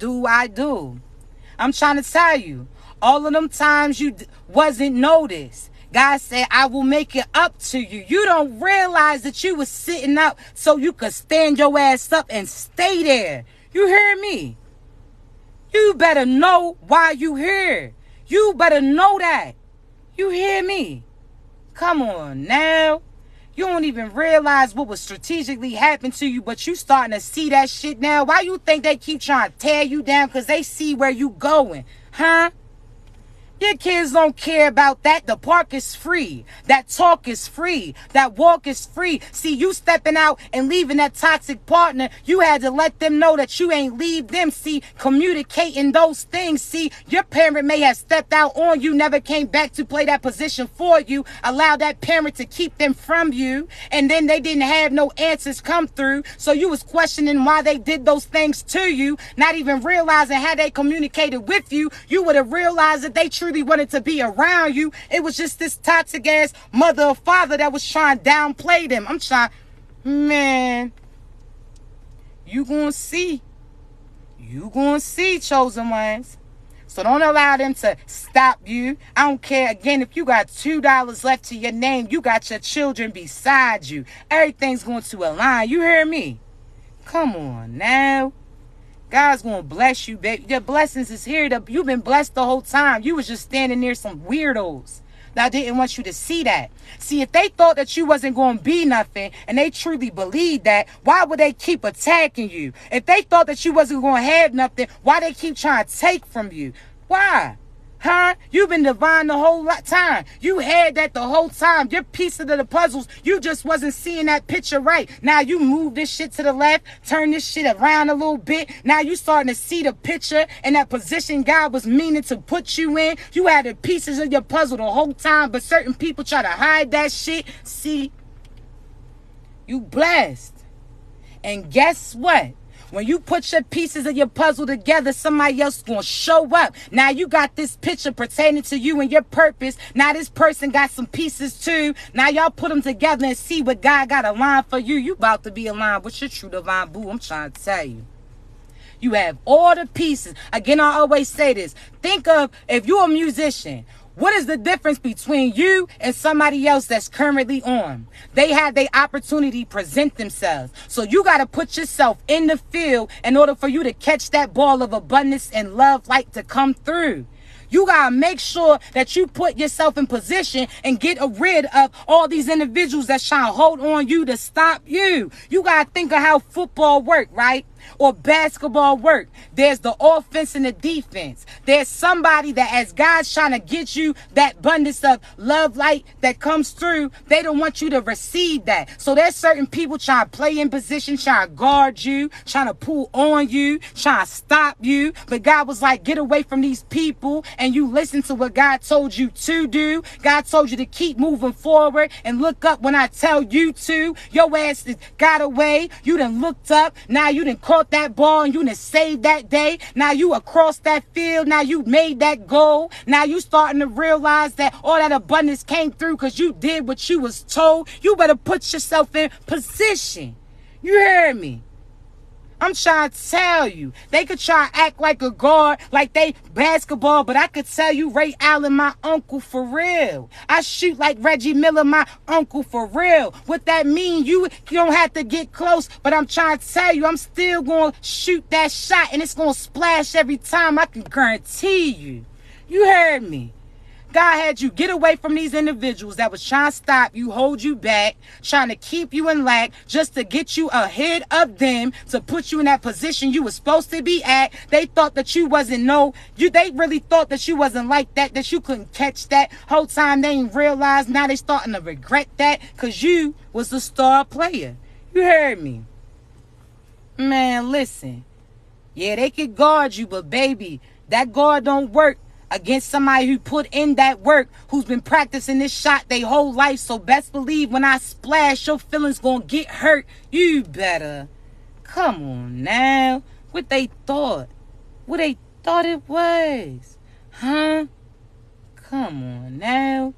[SPEAKER 1] trying to tell you, all of them times you wasn't noticed, God said, I will make it up to you. You don't realize that you was sitting up so you could stand your ass up and stay there. You hear me? You better know why you here. You better know that. You hear me? Come on now. You don't even realize what was strategically happening to you, but you starting to see that shit now. Why you think they keep trying to tear you down? Because they see where you going. Huh? Your kids don't care about that. The park is free. That talk is free. That walk is free. See, you stepping out and leaving that toxic partner, you had to let them know that you ain't leave them. See, communicating those things. See, your parent may have stepped out on you, never came back to play that position for you, allow that parent to keep them from you, and then they didn't have no answers come through, so you was questioning why they did those things to you, not even realizing how they communicated with you. You would have realized that they truly wanted to be around you. It was just this toxic ass mother or father that was trying to downplay them. I'm trying, man, you gonna see, chosen ones. So don't allow them to stop you. I don't care. Again, if you got $2 left to your name, you got your children beside you. Everything's going to align. You hear me? Come on now. God's going to bless you, baby. Your blessings is here. You've been blessed the whole time. You was just standing near some weirdos that didn't want you to see that. See, if they thought that you wasn't going to be nothing and they truly believed that, why would they keep attacking you? If they thought that you wasn't going to have nothing, why they keep trying to take from you? Why? Huh? You've been divine the whole time. You had that the whole time. Your piece of the puzzles, you just wasn't seeing that picture right. Now you move this shit to the left, turn this shit around a little bit. Now you starting to see the picture and that position God was meaning to put you in. You had the pieces of your puzzle the whole time, but certain people try to hide that shit. See, you blessed. And guess what? When you put your pieces of your puzzle together, somebody else is going to show up. Now you got this picture pertaining to you and your purpose. Now this person got some pieces too. Now y'all put them together and see what God got aligned for you. You about to be aligned with your true divine boo. I'm trying to tell you. You have all the pieces. Again, I always say this. Think of if you're a musician. What is the difference between you and somebody else that's currently on? They had their opportunity present themselves. So you got to put yourself in the field in order for you to catch that ball of abundance and love light to come through. You got to make sure that you put yourself in position and get rid of all these individuals that's trying to hold on you to stop you. You got to think of how football work, right? Or basketball work. There's the offense and the defense. There's somebody that as God's trying to get you that abundance of love light that comes through, they don't want you to receive that. So there's certain people trying to play in position, trying to guard you, trying to pull on you, trying to stop you. But God was like, get away from these people, and you listen to what God told you to do. God told you to keep moving forward and look up when I tell you to. Your ass got away. You done looked up. Now you done caught that ball and you done saved that day. Now you across that field. Now you made that goal. Now you starting to realize that all that abundance came through because you did what you was told. You better put yourself in position. You hear me? I'm trying to tell you. They could try to act like a guard, like they basketball, but I could tell you Ray Allen, my uncle, for real. I shoot like Reggie Miller, my uncle, for real. What that mean? You don't have to get close, but I'm trying to tell you, I'm still going to shoot that shot, and it's going to splash every time. I can guarantee you. You heard me. God had you get away from these individuals that was trying to stop you, hold you back, trying to keep you in lack, just to get you ahead of them, to put you in that position you were supposed to be at. They thought that you wasn't they really thought that you wasn't like that you couldn't catch that. Whole time they ain't realized. Now they starting to regret that because you was the star player. You heard me? Man, listen. Yeah, they could guard you, but baby, that guard don't work against somebody who put in that work, who's been practicing this shot their whole life. So best believe when I splash, your feelings gonna get hurt. You better. Come on now. What they thought it was. Huh? Come on now.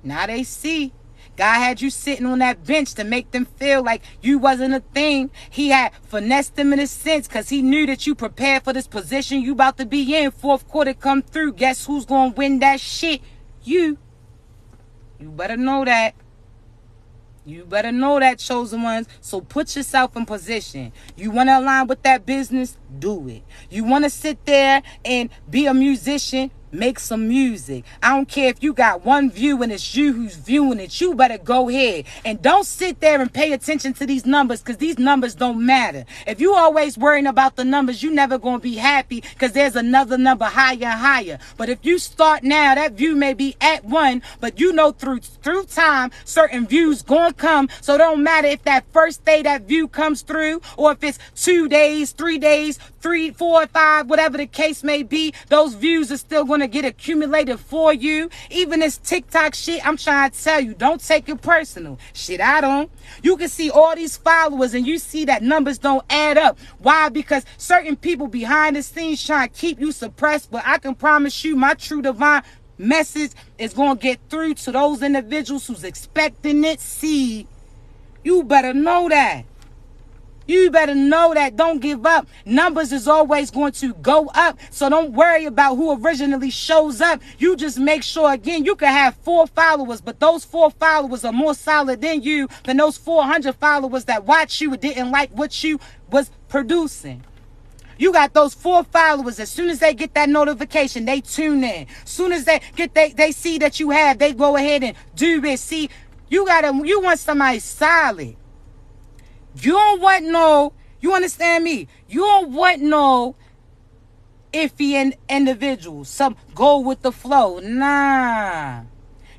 [SPEAKER 1] Now they see. God had you sitting on that bench to make them feel like you wasn't a thing. He had finessed them in a sense because he knew that you prepared for this position you about to be in. Fourth quarter come through. Guess who's going to win that shit? You. You better know that. You better know that, chosen ones. So put yourself in position. You want to align with that business? Do it. You want to sit there and be a musician? Make some music. I don't care if you got one view and it's you who's viewing it. You better go ahead. And don't sit there and pay attention to these numbers, because these numbers don't matter. If you always worrying about the numbers, you never going to be happy, because there's another number higher and higher. But if you start now, that view may be at 1, but you know through time, certain views going to come. So it don't matter if that first day that view comes through, or if it's 2 days, 3 days, 3, 4, 5, whatever the case may be, those views are still going to get accumulated for you. Even this TikTok shit, I'm trying to tell you, don't take it personal. Shit, I don't. You can see all these followers and you see that numbers don't add up. Why? Because certain people behind the scenes trying to keep you suppressed. But I can promise you, my true divine message is going to get through to those individuals who's expecting it. See, you better know that. You better know that. Don't give up. Numbers is always going to go up. So don't worry about who originally shows up. You just make sure, again, you can have 4 followers, but those 4 followers are more solid than you than those 400 followers that watch you and didn't like what you was producing. You got those 4 followers. As soon as they get that notification, they tune in. As soon as they see that you have, they go ahead and do it. See, you want somebody solid. You don't want you understand me? You don't want iffy individuals, some go with the flow. Nah.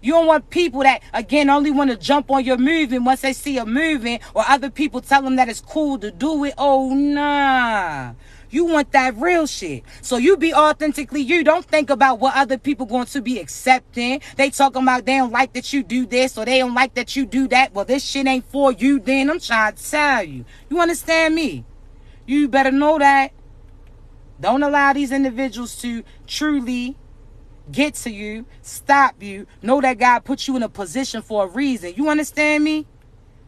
[SPEAKER 1] You don't want people that, again, only want to jump on your movement once they see a movement, or other people tell them that it's cool to do it. Oh, nah. You want that real shit. So you be authentically you. Don't think about what other people going to be accepting. They talking about they don't like that you do this, or they don't like that you do that. Well, this shit ain't for you then. I'm trying to tell you. You understand me? You better know that. Don't allow these individuals to truly get to you, stop you. Know that God put you in a position for a reason. You understand me?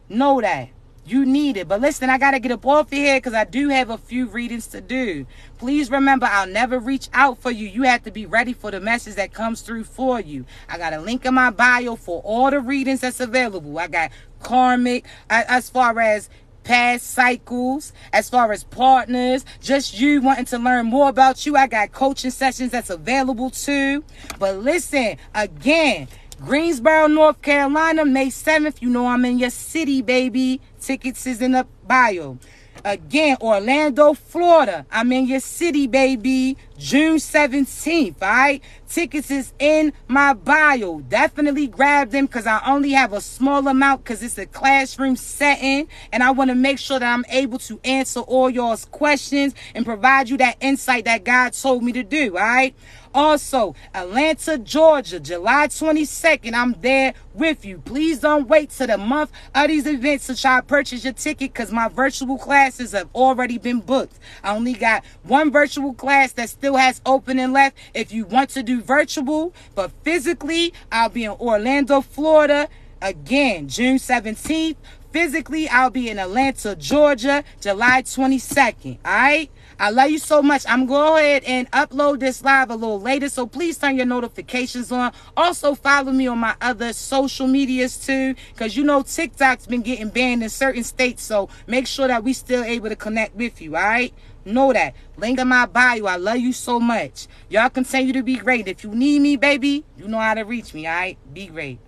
[SPEAKER 1] Know that. You need it. But listen, I got to get up off your head because I do have a few readings to do. Please remember, I'll never reach out for you. You have to be ready for the message that comes through for you. I got a link in my bio for all the readings that's available. I got karmic, as far as past cycles, as far as partners, just you wanting to learn more about you. I got coaching sessions that's available too. But listen, again, Greensboro, North Carolina, May 7th. You know I'm in your city, baby. Tickets is in the bio. Again, Orlando, Florida. I'm in your city, baby. June 17th, all right? Tickets is in my bio. Definitely grab them because I only have a small amount because it's a classroom setting. And I want to make sure that I'm able to answer all y'all's questions and provide you that insight that God told me to do, all right? Also, Atlanta, Georgia, July 22nd, I'm there with you. Please don't wait till the month of these events to try to purchase your ticket because my virtual classes have already been booked. I only got one virtual class that still has opening left if you want to do virtual, but physically, I'll be in Orlando, Florida, again, June 17th. Physically, I'll be in Atlanta, Georgia, July 22nd, all right? I love you so much. I'm going to go ahead and upload this live a little later, so please turn your notifications on. Also, follow me on my other social medias too, because you know TikTok's been getting banned in certain states, so make sure that we still able to connect with you, all right? Know that. Link in my bio. I love you so much. Y'all continue to be great. If you need me, baby, you know how to reach me, all right? Be great.